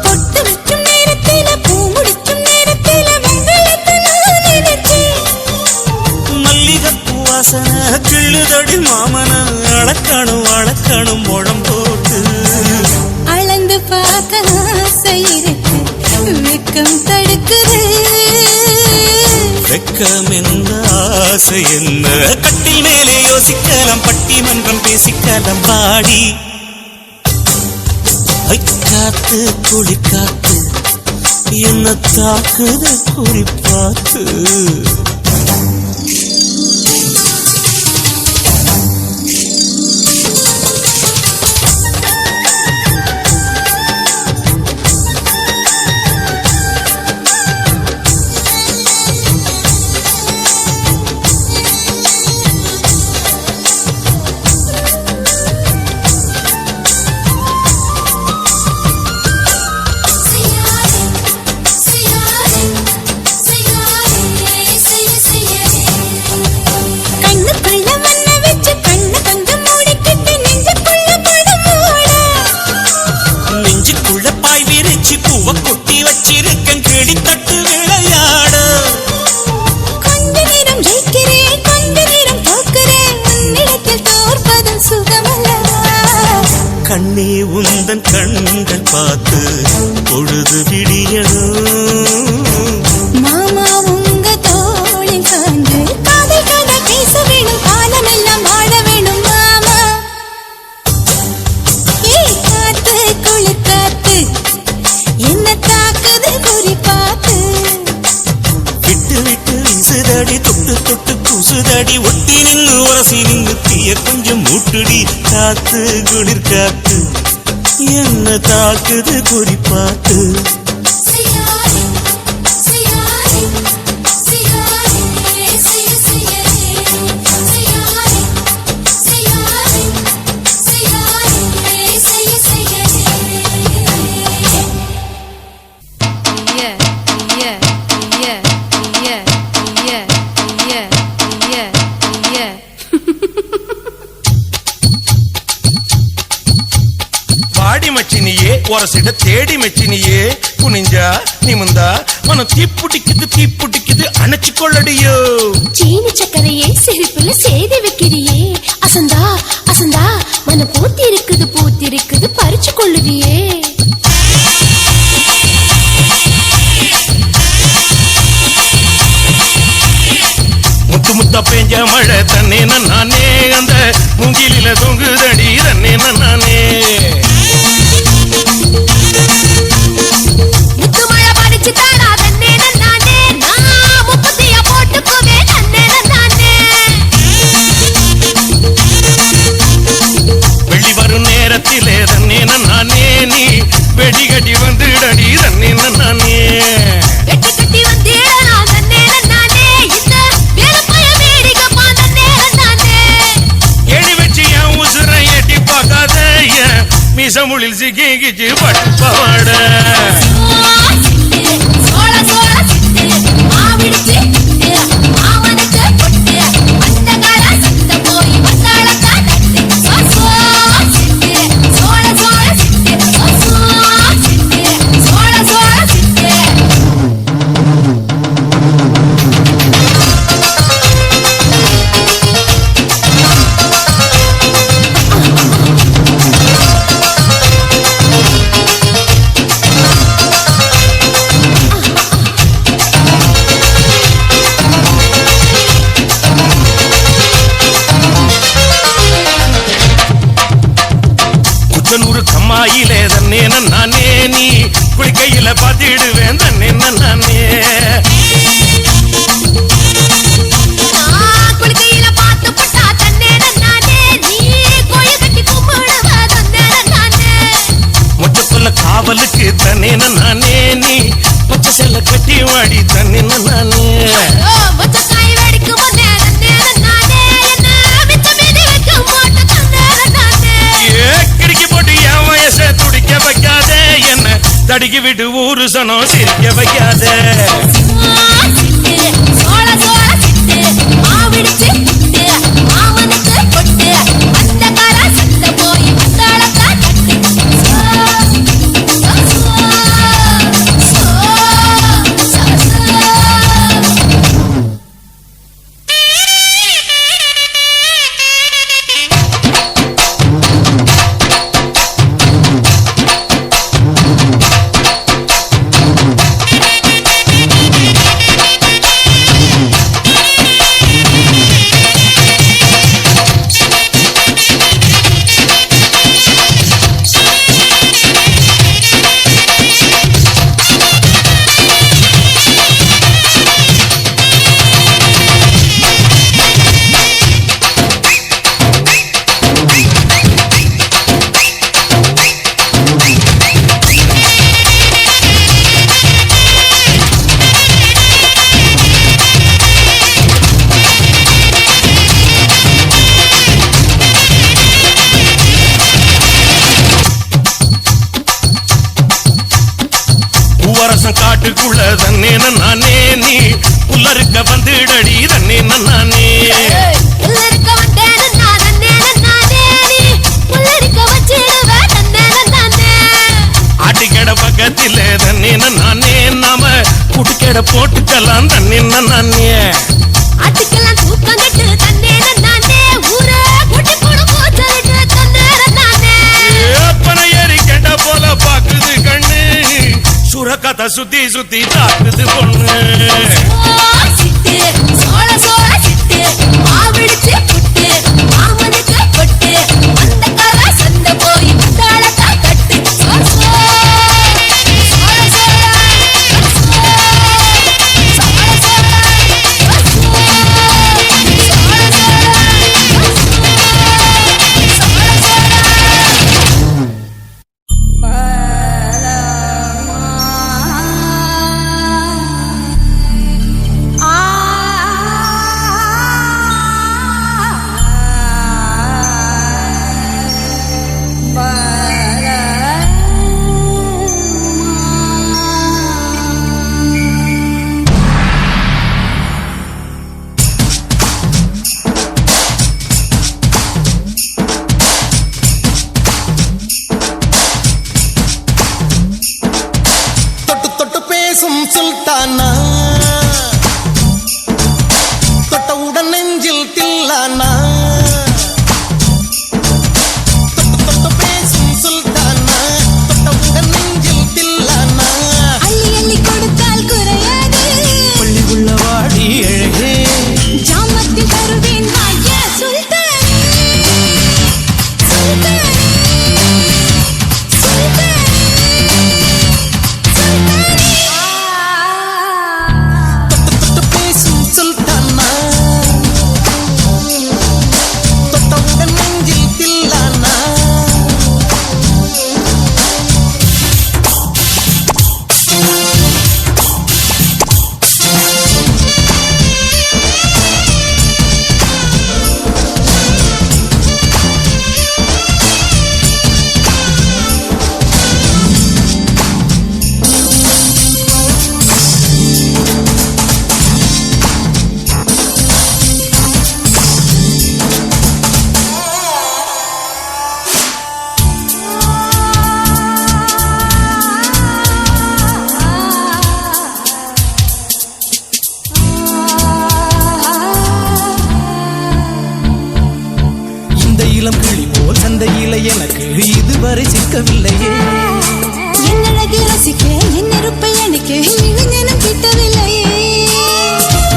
பொட்டு வைக்கும் நேரத்தில பூ முடிக்கும் நேரத்தில உங்களுக்கு நான் நினைச்சேன் மல்லிகைப்பூ வாசனை கிள்ளுதடி மாமன அளக்கணும் அளக்கணும் முழம் போட்டு அளந்து பார்க்க ஆசை இருக்கு வெக்கம் தடுக்குது வெக்கம் என்ன ஆசை என்ன கட்டில் மேலே யோசிக்கலாம் பட்டிமன்றம் பேசிக்கலாம் பாடி வைக்காத்து குளிக்காத்து என்ன தாக்குது குறிப்பாத்து கண்ணே உந்தன் கண்கள் பார்த்து பொழுது விடியணும் மாமா உங்க தோளில் சாய்ந்து காதல் கதை பேச வேணும் காலமெல்லாம் வாழ வேணும் மாமா ஏய் காத்து குளிர் காத்து என்ன தாக்குது குறி பார்த்து விட்டு விட்டு வீசுதடி தொட்டு தொட்டு கூசுதடி ஒட்டி நின்று உரசி நின்று தீய கொஞ்சம் மூட்டுடி காத்து குளிர் காத்து என்ன தாக்குது குறி பார்த்து வாடி மச்சினியே ஒரசிட தேடி மச்சினியே குனிஞ்சா நிமிந்தா மனம் தீப்புட்டிக்குது அணைச்சு கொள்ளடியோ சீனி சக்கரையே சிரிப்புல சேதி வைக்கிறியே அசந்தா அசந்தா மன பூத்திருக்குது பறிச்சு கொள்ளுவியே முத்து முத்தா பெஞ்ச மழை தன்னே நானே அந்த மூங்கிலில தொங்குதடி தன்னே நானே முத்துமழை படிச்சு தாடா தன்னே நானே நான் முப்பத்தியா போட்டுக்குவே தன்னே நானே வெள்ளி வரும் நேரத்திலே தன்னே நானே நீ வெடிகட்டி வந்துடடி தன்னே நானே கட்டி கட்டி வந்தேடா தன்னே நானே இந்த வேலப்பய வேடிக்கப்பா தன்னே நானே எடி வச்சு என் உசுரை எட்டி பார்க்காத என் மீசமுளில் சிக்கிச்சு பட்டு பாவாட சோள சோள சிட்டு மாவிடுச்சு மாவனுக்கு பொட்டு அந்த கால சத்த போய் வந்தாளக்கா தட்டு சோசோ சிட்டு சோள சோள சிட்டு சோசோ சிட்டு சோள சோள சிட்டு குச்சனூர் கம்மாயிலே தன்னே நானே நீ குளிக்கையில பாத்திடுவேன் தன்னே நானே நான் குளிக்கையில பார்த்து பட்டா தன்னே நானே நீ கோயில் கட்டி கும்பிடுவ தன்னே நானே மொச்சக்குள்ள காவலுக்கு தன்னே நானே நீ பச்சை செல்ல கட்டி வாடி தன்னே நானே மொச்சக்காய் வெடிக்கும் முன்னே தன்னே நானே என்ன மிச்ச மீதி வைக்கும் போட்டு தன்னே நானே கிடுக்கி போட்டு என் வயசை துடிக்க வைக்காதே என்ன தடுக்கி விட்டு ஊரு சனம் சிரிக்க வைக்காதே சோள சோள சிட்டு மாவிடுச்சு மாவனுக்கு பொட்டு அந்த கால சத்த போய் வந்தாளக்கா தட்டு பூவரசம் காட்டுக்குள்ள தன்னே நானே நீ உள்ளருக்க வந்துடடி தன்னே நானே உள்ளருக்க வந்தேன்னு நான் தன்னே நானே நீ உள்ளருக்க வச்சிடுவே தன்னே நானே ஆட்டிக்கட பக்கத்தில் தன்னே நானே நாம குட்டிக்கட போட்டுக்கலாம் தன்னே நானே ஆட்டிக்கெல்லாம் தூக்கம் கட்டு தன்னே நானே ஊரே குட்டி போடு போச்சலிட்டு தன்னே நானே அப்பனை ஏறி கெண்ட போல பாக்குது கண்ணு சுரக்கத்தை சுத்தி சுத்தி தாக்குது பொண்ணு சிட்டு சோழ சோழ சிட்டு மாவிடிச்சு புட்டு மாமனுக்கு பொட்டு அந்த கர சந்த போய் தாளத்தா கட்டு சோழ சோழ சுல்தானா தொட்டவுடன் நெஞ்சில் தில்லானா தொட்டு பேசும் சுல்தானா தொட்டவுடன் நெஞ்சில் தில்லானா அள்ளி அள்ளி கொடுத்தால் குறையாது பள்ளி உள்ள வாடி அழகே ஜாமத்தில் தருவேன் வாயா சுல்தானே சுல்தானே இளம் கிளி போல் சந்தையில எனக்கு இதுவரை சிக்கவில்லையே என் அழகு ரசிக்க என் நெருப்பை அணிக்க இளைஞனும் கிட்டவில்லையே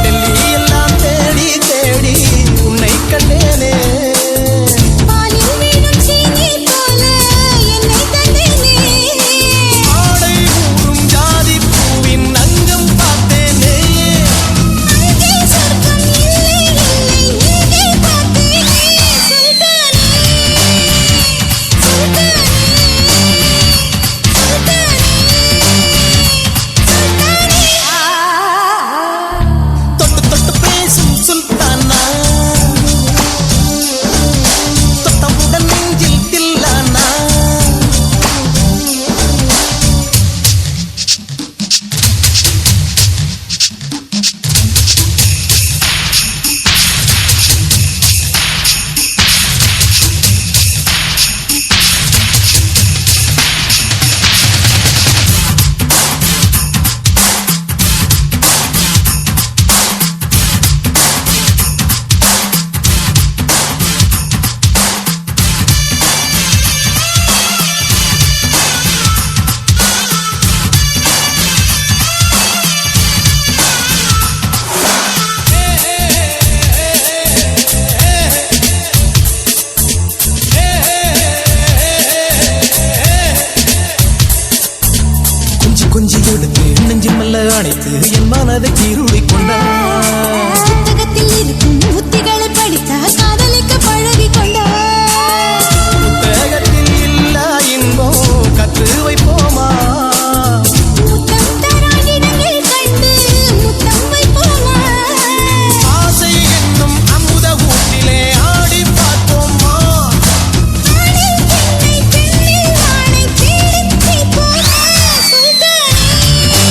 டெல்லி எல்லாம் தேடி தேடி உன்னை கண்டேனே பாலில் வீணும் சீனி போல என்னை தந்தேனே ஆடை ஊறும் ஜாதி பூவின் அங்கம் பார்த்தேனே அங்கே சொர்க்கம் இல்லை இல்லை இங்கே பார்த்தேனே சுல்தானே சுல்தானே தொட்டு தொட்டு பேசும் சுல்தானா தொட்டவுடன் நெஞ்சில் தில்லானா கொஞ்சி எடுத்து நெஞ்சு மெல்ல அணைத்து என் மனதை கீருளி கொண்டார் புத்தகத்தில் இருக்கும் உத்திகளை படித்தால் காதலிக்க பழகி கொண்டார் புத்தகத்தில் இல்லா இன்பம் கற்று வைப்போமா முத்தம் தராகிடங்கள் கண்டு முத்தம் வைப்போமா ஆசை என்னும் அமுத ஊட்டிலே ஆடி பார்ப்போமா ஆணில் பெண்ணை பெண்ணில் ஆணை தேடிப் பிடிப்போமா சுல்தானே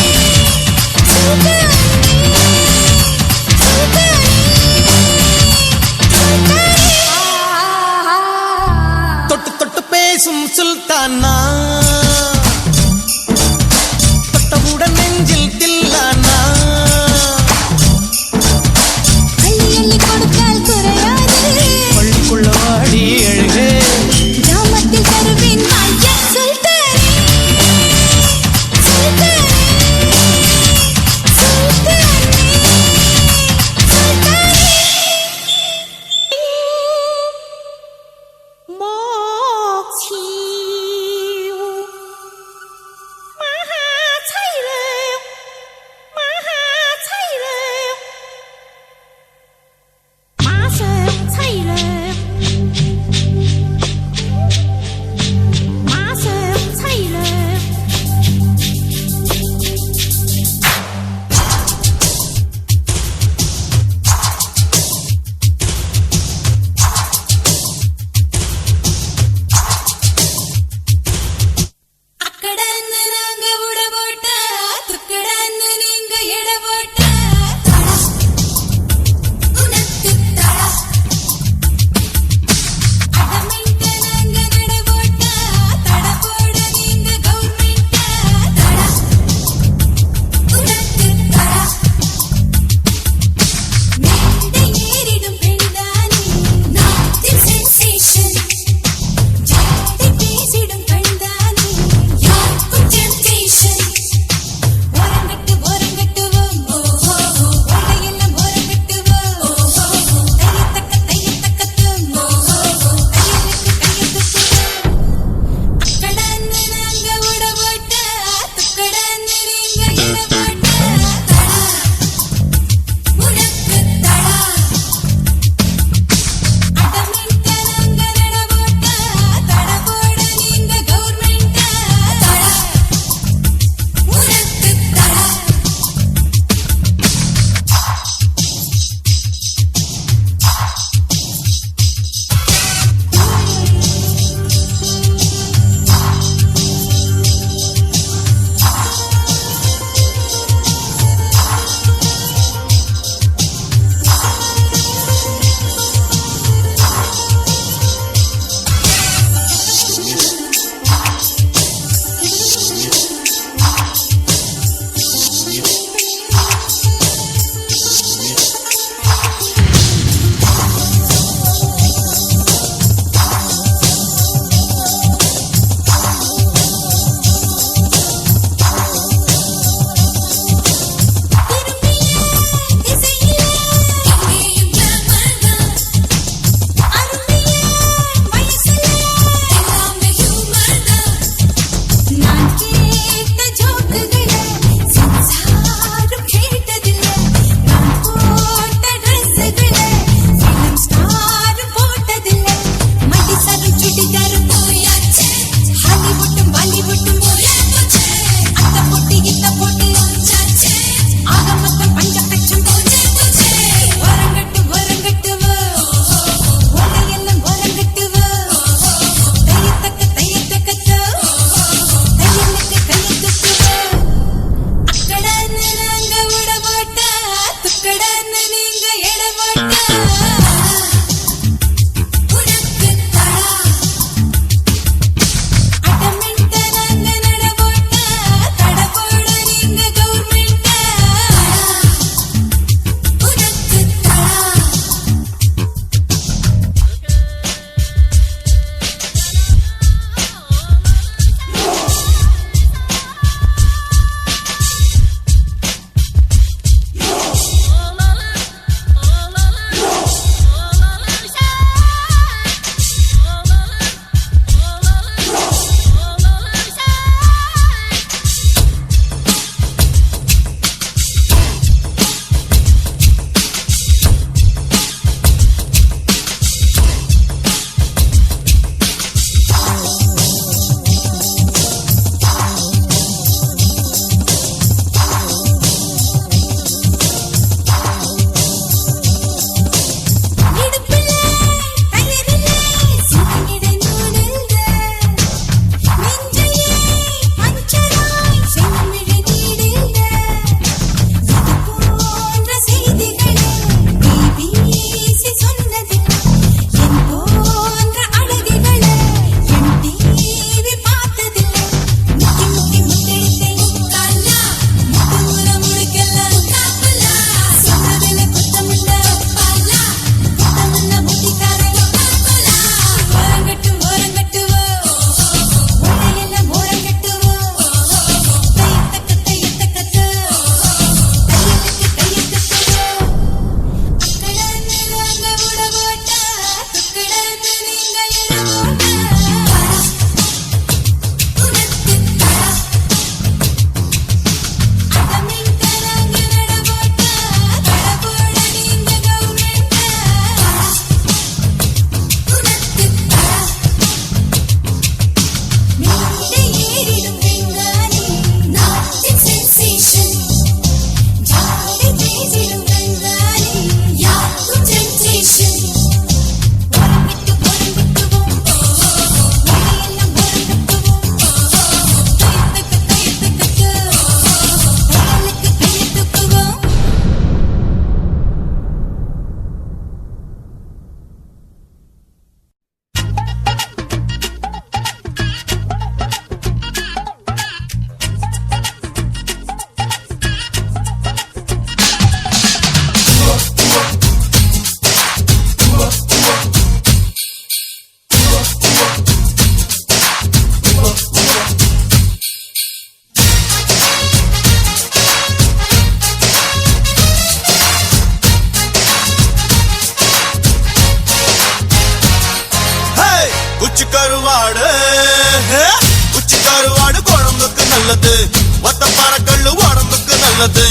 நல்லது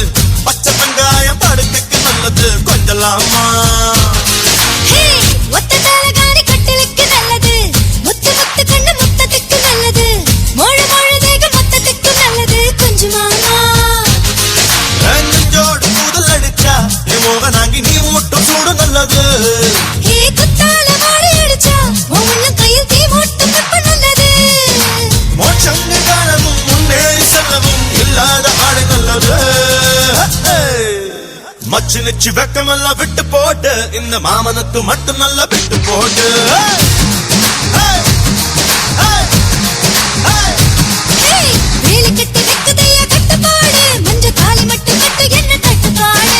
பச்சை வெங்காயம் படுக்கைக்கு நல்லது கொஞ்சலாமா ஒத்த தலகாணி கட்டிலுக்கு நல்லது முத்து முத்து கண்ணு முத்தத்துக்கு நல்லது மொழு மொழு தேகம் மொத்தத்துக்கு நல்லது கொஞ்சமாமா நெஞ்சோடு கூதல் அடிச்சா மோகனாங்கி நீ மட்டும் சூடு நல்லது குத்தால வாடி அடிச்சா உள்ள கையில் தீ மூட்டும் வெப்ப நல்லது மோட்சங்கு காணவும் முன்னேறி செல்லவும் இல்லாத ஆடு நல்லது மச்சு நிச்சு வெக்கமெல்லாம் விட்டு போட்டு இந்த மாமனுக்கு மட்டும் நல்லா விட்டு போட்டு வேலி கட்டி வைக்குதையா கட்டுப்பாடு மஞ்ச தாலி மட்டும் கட்டு என்ன கட்டுப்பாடு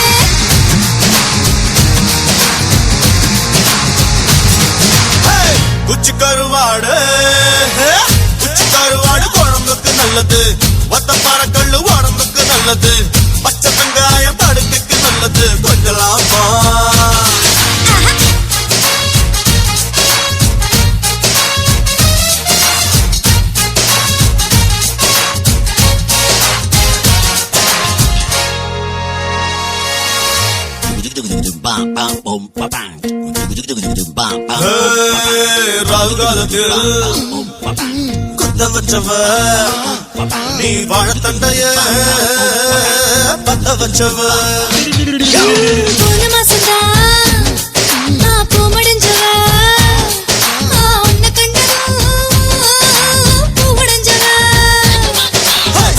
குச்சி கருவாடு குழம்புக்கு நல்லது ஒத்தப்பார கல்லு உடம்புக்கு நல்லது பச்சை வெங்காயம் படுக்கைக்கு நல்லது கொஞ்சலாமா ராகுகாலத்தில் குத்த வச்சவ நீ வாழத்தண்டைய பத்த வச்சவ போன மாசம்தான் நான் பூ முடிஞ்சவ உன்னை கண்டதும் பூ முடிஞ்சவ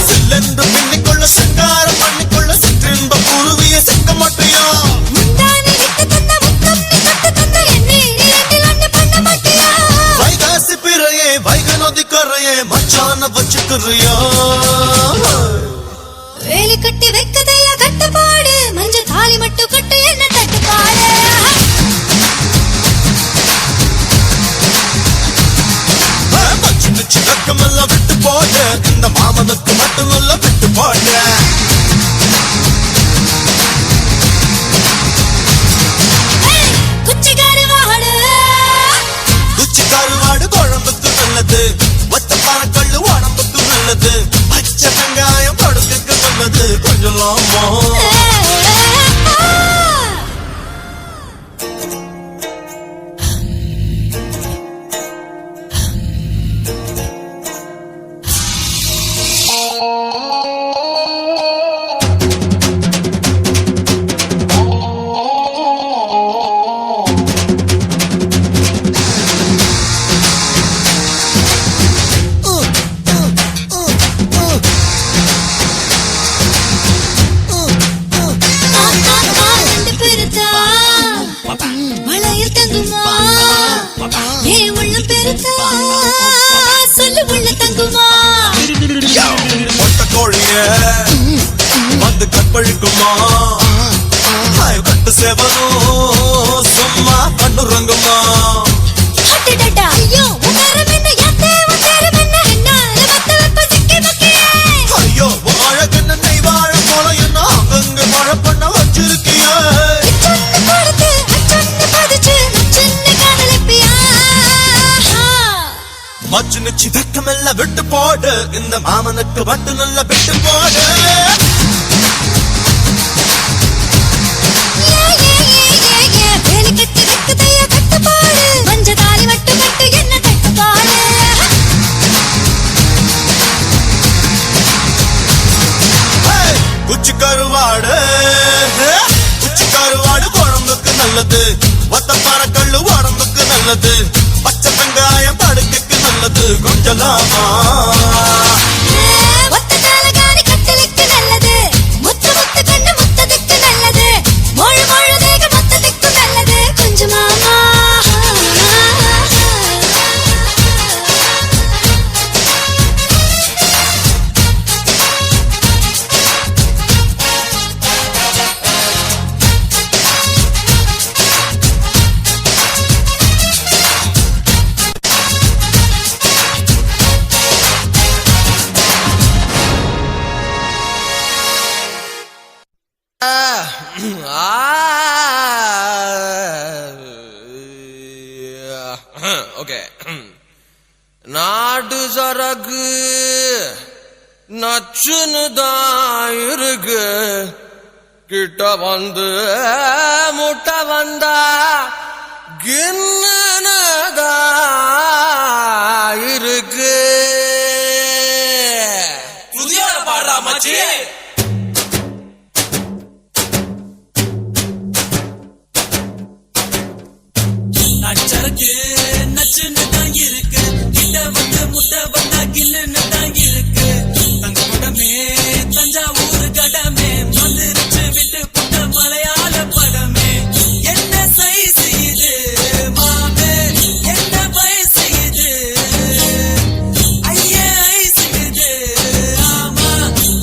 சில்லென்று பின்னிக்கொள்ள சிங்காரம் பண்ணிக்கொள்ள சிற்றின்ப குருவிய சிக்க மாட்டியா முந்தானி விட்டு தந்த முத்தம் நீ கட்டு தந்த என்னை இரண்டில் ஒன்று பண்ண மாட்டியா வைகாசி பிறையே வைக நதி கரையே மச்சான வச்சுக்கிறியா வேலி கட்டி வைக்கதையா கட்டுப்பாடு மஞ்ச தாலி மட்டும் கட்டு என்ன தட்டுப்பாடு மச்சு நிச்சு வெக்கமெல்லாம் விட்டு போட்டு இந்த மாமனுக்கு மட்டும் நல்ல விட்டு போட்டு குச்சி கருவாடு குச்சி கருவாடு குழம்புக்கு நல்லது ஒத்தப்பார கல்லு உடம்புக்கு நல்லது பச்சை வெங்காயம் படுக்கைக்கு நல்லது கொஞ்சலாமா ரெண்டு பெருத்தா வளையல் தங்குமா ஏ உள்ள பெருத்தா சொல்லு உள்ள தங்குமா ஒட்ட கோழிய வந்து கற்பழிக்குமா கட்டு சேவனும் சும்மா கண்ணுறங்குமா அடடடா ஐயோ உதரம் என்ன யாத்தே உதரம் என்ன என்னால மத்த வெப்ப சிக்கி மக்கியே ஐயோ அழகென்ன நெய் வாழ போல என்ன அங்கங்க மழை பண்ண வச்சிருக்கிய சொன்ன கொடுத்து அச்சொன்ன பதிச்சு சின்ன காதலிப்பியா மச்சு நிச்சு வெக்கமெல்லாம் விட்டு போடு இந்த மாமனுக்கு மட்டும் நல்ல விட்டு போடு வேலி கட்டி வைக்கதையா கட்டுப்பாடு மஞ்ச தாலி மட்டும் கட்டு என்ன தட்டுப்பாடு குச்சி கருவாடு குழம்புக்கு நல்லது ஒத்தப்பார கல்லு உடம்புக்கு நல்லது பச்சை வெங்காயம் படுக்கைக்கு நல்லது கொஞ்சலாமா ஒத்த தலகாணி கட்டிலுக்கு நல்லது முத்து முத்து கண்ணு முத்தத்துக்கு நல்லது மொழு மொழு தேகம் மொத்தத்துக்கு நல்லது கொஞ்சமாமா ஓகே நாடு சரகு நச்சுன்னு தான் இருக்கு கிட்ட வந்து முட்டை வந்தா கின்னதா இருக்கு புதிய பாடுறா மச்சி நச்சருக்கு நச்சுன்னு தான் இருக்கு கிட்ட வந்து முட்டை வந்தா கில்லுன்னு தான் இருக்கு தங்க குடமே தஞ்சாவூர் கடமே வந்துருச்சு விட்டு புட்ட மலையாள படமே என்ன சைஸ் இது மாமே என்ன வயசு இது ஐயே ஐஸ் இது ஆமா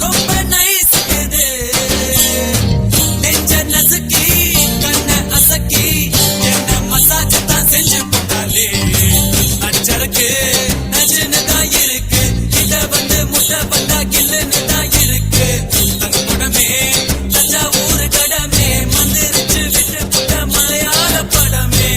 ரொம்ப நைஸ் இது நெஞ்ச நசுக்கி கண்ண அசக்கி என்ன மசாஜ் தான் செஞ்சு போட்டாலே அச்சருக்கு நச்சுன்னு தான் இருக்கு கிட்ட வந்து முட்டை வந்தா கில்லுன்னு தான் இருக்கு தங்க குடமே தஞ்சாவூர் கடமே மந்திரிச்சு விட்டு புட்ட மலையாள படமே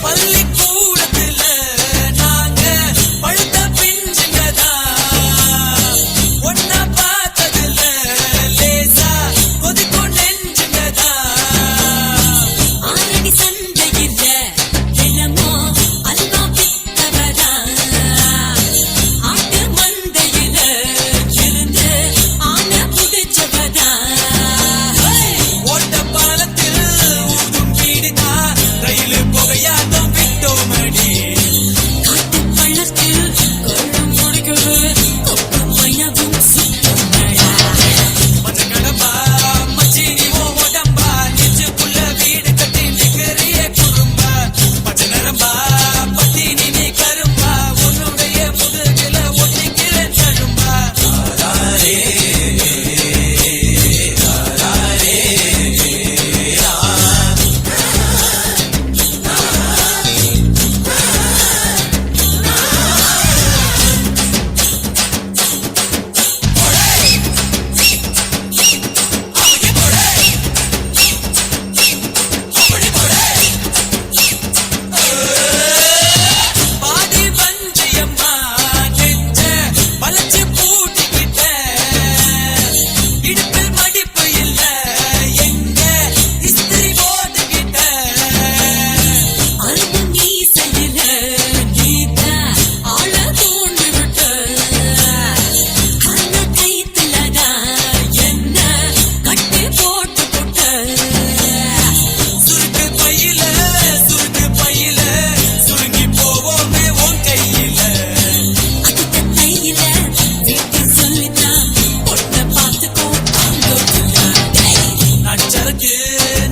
பள்ளிக்கூடத்துல நாங்க பழுத்த பிஞ்சுங்கதா ஒன்னா பார்த்ததுல லேசா கொதிக்கும் நெஞ்சுங்கதா ஆரடி சந்தையில தினமோ அல்வா வித்தவரா ஆட்டு மந்தையில இருந்து ஆன புடிச்சவரா ஓட்ட பாலத்தில் ஊதும் வீடுதா ரயில் புகையாட்டம் விட்டோமடி காட்டு பள்ளத்தில் கொள்ளும் முடிக்கிறது கொப்பு மையவும் சுத்தமடா மஞ்ச கடம்பா மச்சினி ஓ உடம்பா நெஞ்சுக்குள்ள வீடு கட்டி நிக்கிறிய குறும்பா பச்சை நரம்பா பத்தினி நீ கரும்பா உன்னுடைய முதுகில ஒட்டிக்கிறேன் தழும்பா பாதி வஞ்சியம்மா நெஞ்ச வளைச்சு பூட்டிக்கிட்ட இடுப்பில் மடிப்பு இல்ல எங்க இஸ்திரி போட்டுக்கிட்ட அரும்பு மீசையில நீத ஆள தூண்டி விட்ட கண்ண கைத்துலதான் என்ன கட்டி போட்டு போட்ட சுருக்கு பையில சுருங்கி போவோமே உன் கையில அந்த கையில வீட்டு சொல்லித்தான் பொண்ணை பார்த்துக்கோ நச்சருக்கு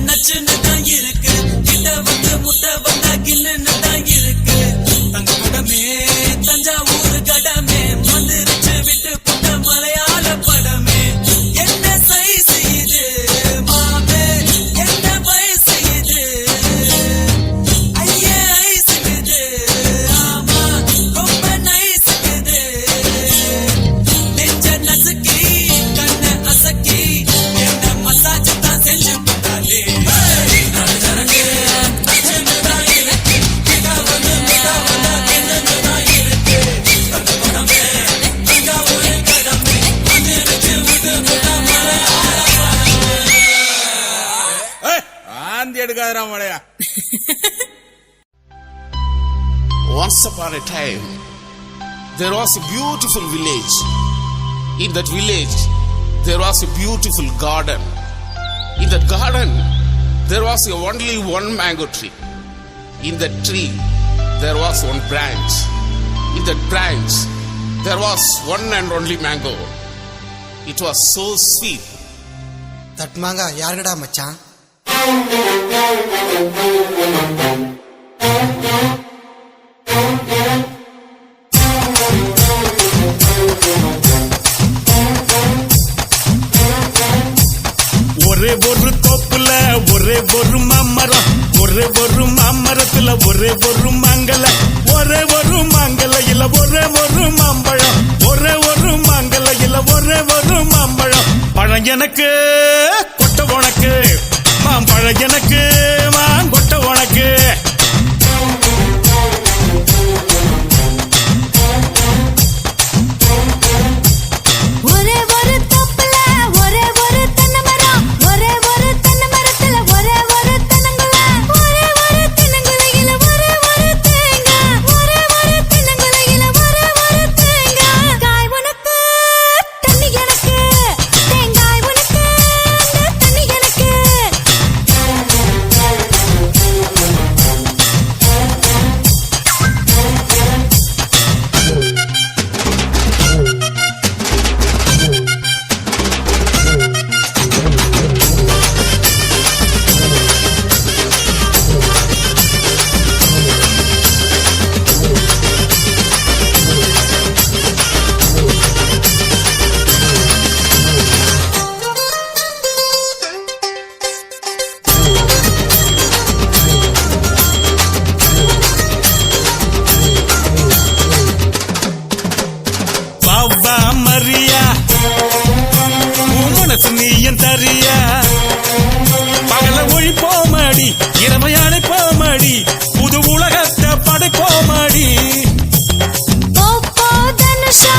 நச்சுன்னு தான் இருக்கு கிட்ட வந்து முட்டை வந்தா கில்லுன்னு தான் இருக்கு தங்க குடமே தஞ்சாவூர் கடமே மந்திரிச்சு விட்டு புட்ட மலையாள படமே என்ன சைஸ் இது மாமே என்ன வயசு இது ஐயே ஐஸ் இது ஆமா ரொம்ப நைஸ் இது நெஞ்ச நசுக்கி கண்ண அசக்கி என்ன மசாஜ் தான் செஞ்சு போட்டாலே நச்சருக்கு நச்சுன்னு தான் இருக்கு கிட்ட வந்து முட்டை வந்தா கில்லுன்னு தான் இருக்கு தங்க குடமே தஞ்சாவூர் கடமே மந்திரிச்சு விட்டு புட்ட மலையாள ஆந்தி எடுக்காதரா மழையா. Once upon a time, there was a beautiful village. In that village, there was a beautiful garden. In that garden, there was only one mango tree. In that tree, there was one branch. In that branch, there was one and only mango. It was so sweet. தட்மாங்க யாருடா மச்சான்? ஒரே ஒரு தோப்புல மாமரம் ஒரே ஒரு மாமரத்துல ஒரே ஒரு மாங்கல ஒரே ஒரு மாங்கல இல்ல ஒரே ஒரு மாம்பழம் ஒரே ஒரு மாங்கல இல்ல ஒரே ஒரு மாம்பழம் பழம் எனக்கு கொட்ட உனக்கு மாம்பழம் எனக்கு மாங்கொட்ட உனக்கு ஒரே ஒரு தோப்புல ஒரே ஒரு தென்னை மரம் ஒரே ஒரு தென்னை மரத்துல ஒரே ஒரு தென்னங்குல ஒரே ஒரு தென்னங்குலையில ஒரே ஒரு தேங்காய் ஒரே ஒரு தென்னங்குலையில ஒரே ஒரு தேங்காய் காய் உனக்கு தண்ணி எனக்கு தேங்காய் உனக்கு தண்ணி எனக்கு பாவா மரியா உன் மனசு நீ என் தரியா பகல ஒழிப்போமாடி இரவையானை போமாடி புது உலகத்தை படைப்போமாடி போ போ தனுஷா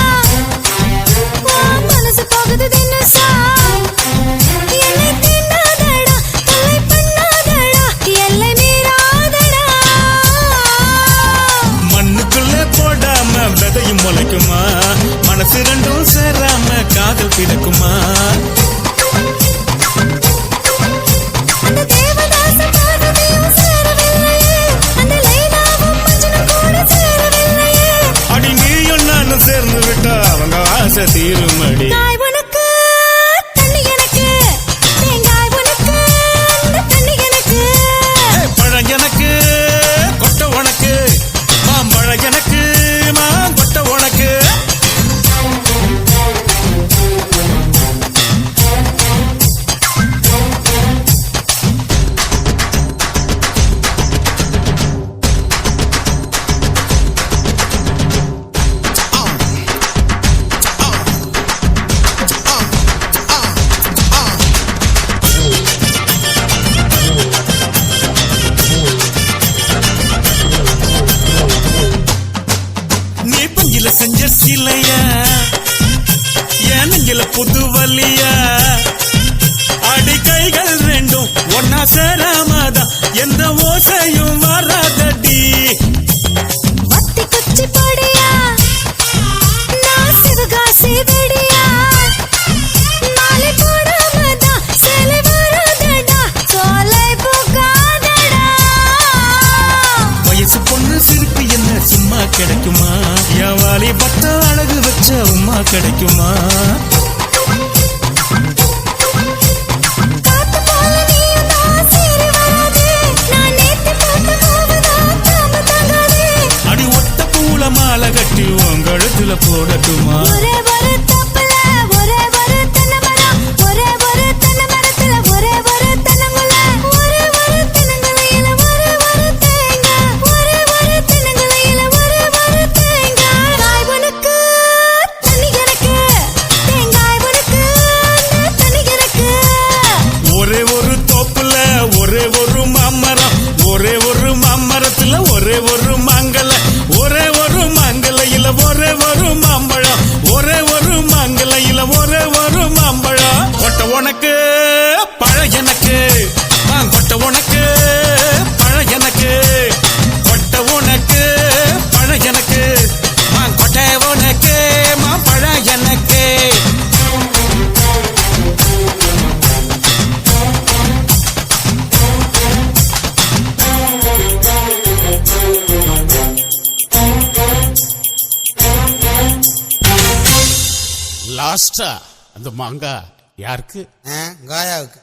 மனசு போகுது தினுசா என்னை தின்னாதடா தொல்லை பண்ணாதடா எல்லை மீறாதடா மண்ணுக்குள்ள போடாம விதையும் முளைக்குமா மனசு ரெண்டும் சேராம காதல் பிறக்குமா அந்த தேவதாச பார்வதியும் சேரவில்லையே அந்த லைலாவும் மஜ்னும் கூட சேரவில்லையே அடி நீயும் நானும் சேர்ந்து விட்டா அவங்க ஆசை தீருமடி காய் உனக்கு தண்ணி எனக்கு தேங்காய் உனக்கு தண்ணி எனக்கு பழம் எனக்கு கொட்ட உனக்கு மாம்பழம் எனக்கு மாங்கொட்ட உனக்கு நீ பஞ்சில செஞ்ச சிலையா என் நெஞ்சில புது வலியா அடி கைகள் ரெண்டும் ஒன்னா சேராமதான் எந்த ஓசையும் வராதடி வத்தி குச்சி பொடியா நான் சிவகாசி வெடியா மாலை போடாமதான் சேலை வராதடா சோலை போகாதடா வயசு பொண்ணு சிரிப்பு என்ன சும்மா கிடைக்குமா என் வாலி பத்த அழகு வச்ச உமா கிடைக்குமா காத்து போல நீயும் தான் சீறி வராதே நான் நேத்து போட்ட கோவதான் தாம தாங்காதே அடி ஒத்த பூல மாலை கட்டி உன் கழுத்துல போடட்டுமா ஒரே ஒரு தோப்புல ஒரே ஒரு தென்னை மரம் ஒரே ஒரு தென்னை மரத்துல ஒரே ஒரு தென்னங்குல ஒரே ஒரு தென்னங்குலையில ஒரே ஒரு தேங்காய் ஒரே ஒரு தென்னங்குலையில ஒரே ஒரு தேங்காய் காய் உனக்கு தண்ணி எனக்கு தேங்காய் உனக்கு தண்ணி எனக்கு ஒரே ஒரு தோப்புல ஒரே ஒரு மாமரம் ஒரே ஒரு மாமரத்துல ஒரே ஒரு மாங்கல ஒரே ஒரு மாங்கலையில ஒரே ஒரு மாம்பழம் ஒரே ஒரு மாங்கலையில ஒரே ஒரு மாம்பழம் கொட்ட உனக்கு பழம் எனக்கு கொட்ட உனக்கு பழம் எனக்கு கொட்ட உனக்கு பழம் எனக்கு கொட்ட உனக்கு மாம்பழம் எனக்கு லாஸ்டா அந்த மாங்காய் யாருக்கு? காயாவுக்கு.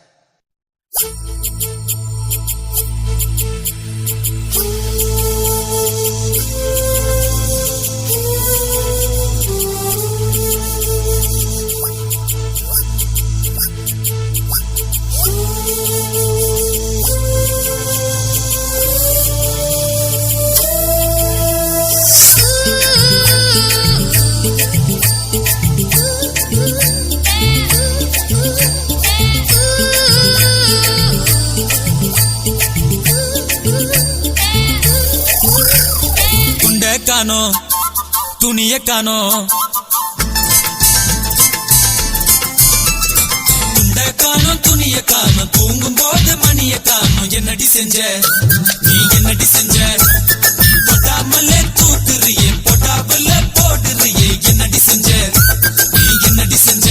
காணோம் துணிய காணோம் துண்ட காணோம் துணிய காணோம் தூங்கும் போது மணிய காணோம் என்னடி செஞ்ச நீ என்னடி செஞ்ச பொட்டாமலே தூக்குறியே பொட்டாமல போடுறியே என்னடி செஞ்ச நீ என்னடி செஞ்ச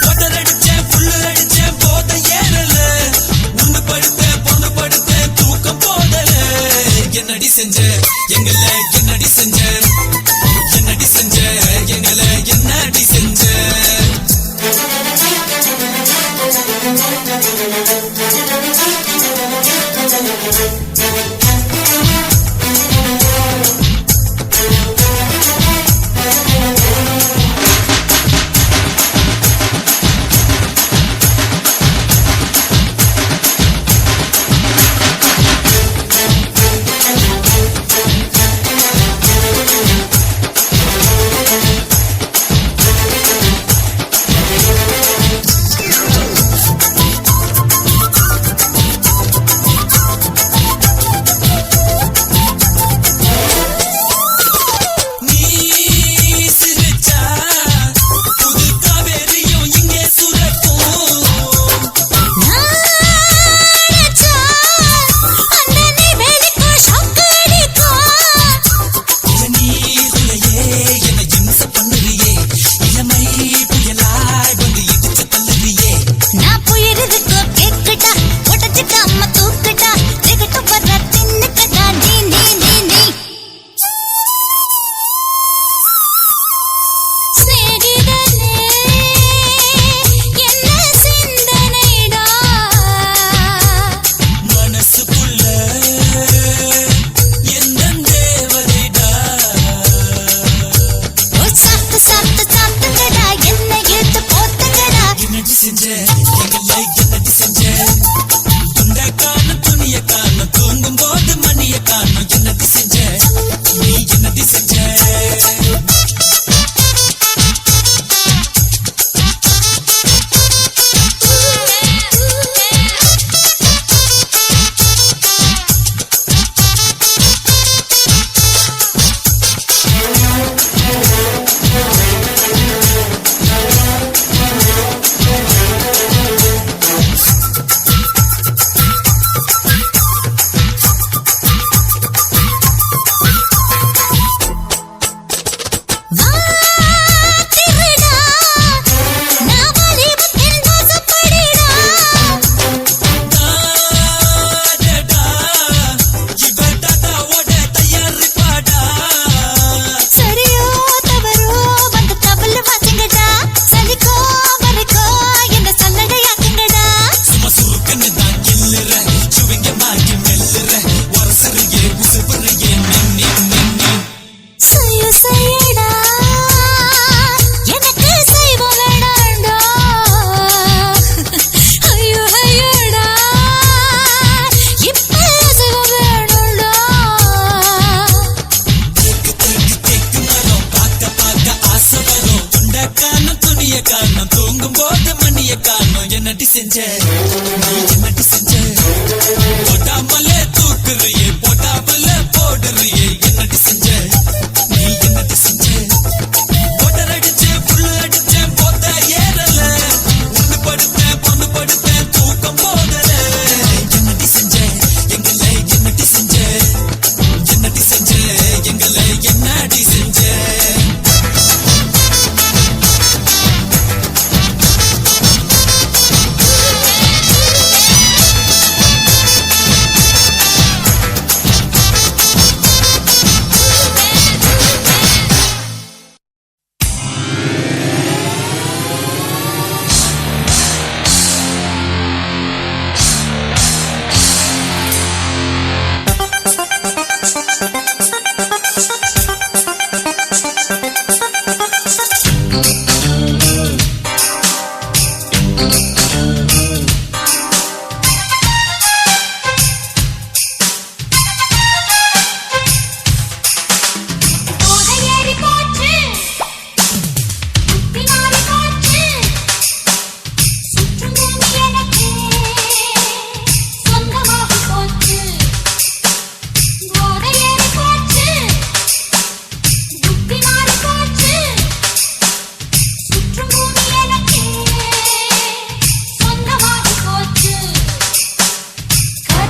பொட்டரடிச்சேன் புல்லடிச்சேன் போத ஏறல உண்டு படுத்த பொண்ணு படுத்த தூக்கம் போதல என்னடி செஞ்ச எங்கள என்னடி செஞ்ச என்னடி செஞ்ச எங்கள என்னடி செஞ்ச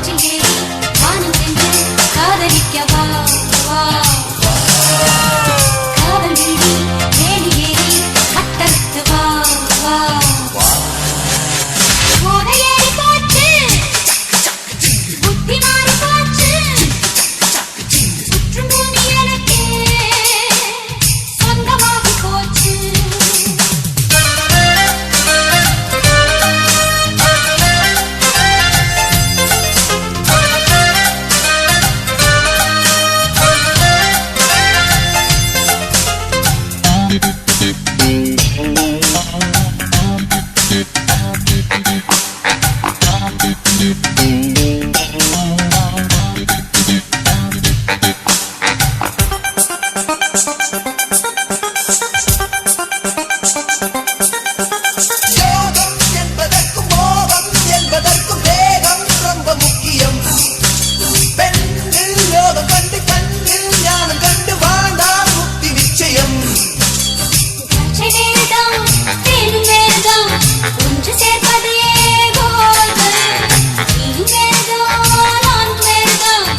காற்றில் ஏறி வானம் சென்று காதலிக்க வா வா காதல் வீடி வேலி ஏறி கட்டறுத்து வா வா போதையேறி போச்சு புத்தி மாறி போச்சு சுற்றும் பூமி எனக்கே சொந்தமாகி போச்சு யோகம் என்பதற்கும் மோகம் என்பதற்கும் வேகம் ரொம்ப முக்கியம் பெண்ணில் யோகம் கண்டு கண்ணில் ஞானம் கண்டு வாழ்ந்தால் முக்தி நிச்சயம் திராட்சை வேதம் தேனும் வேதம் ஒன்று சேர்ப்பதே போது நீயும் வேதம் நானும் வேதம்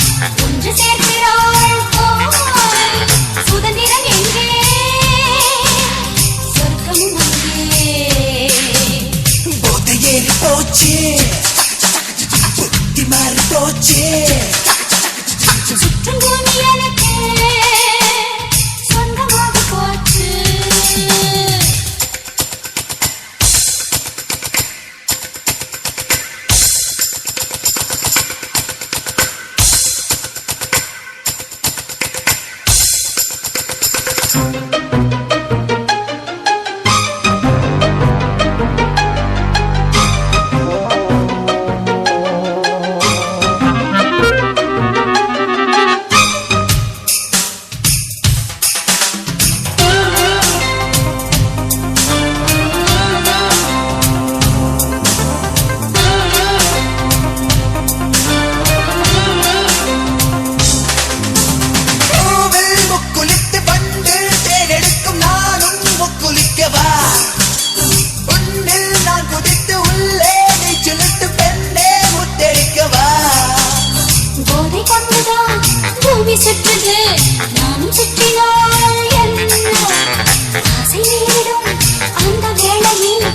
ஒன்று சேர்க்கிறாள் போய் சுதந்திரம் எங்கே சொர்க்கமும் அங்கே போதையேறி போச்சு புத்தி மாறி போச்சு சுற்றும் பூமி எனக்கே சொந்தமாக போச்சு பூவில் முக்குளித்து பண்டு தேனெடுக்கும் நானும் முக்குளிக்கவா உன்னில் நான் குதித்து உள்ளே நீச்சலிட்டு பெண்ணே முத்தெடுக்கவா போதை கொண்டுதான் பூமி சுற்றுது நானும் சுற்றினால் என்ன ஆசை நேரிடும் அந்த வேளையில்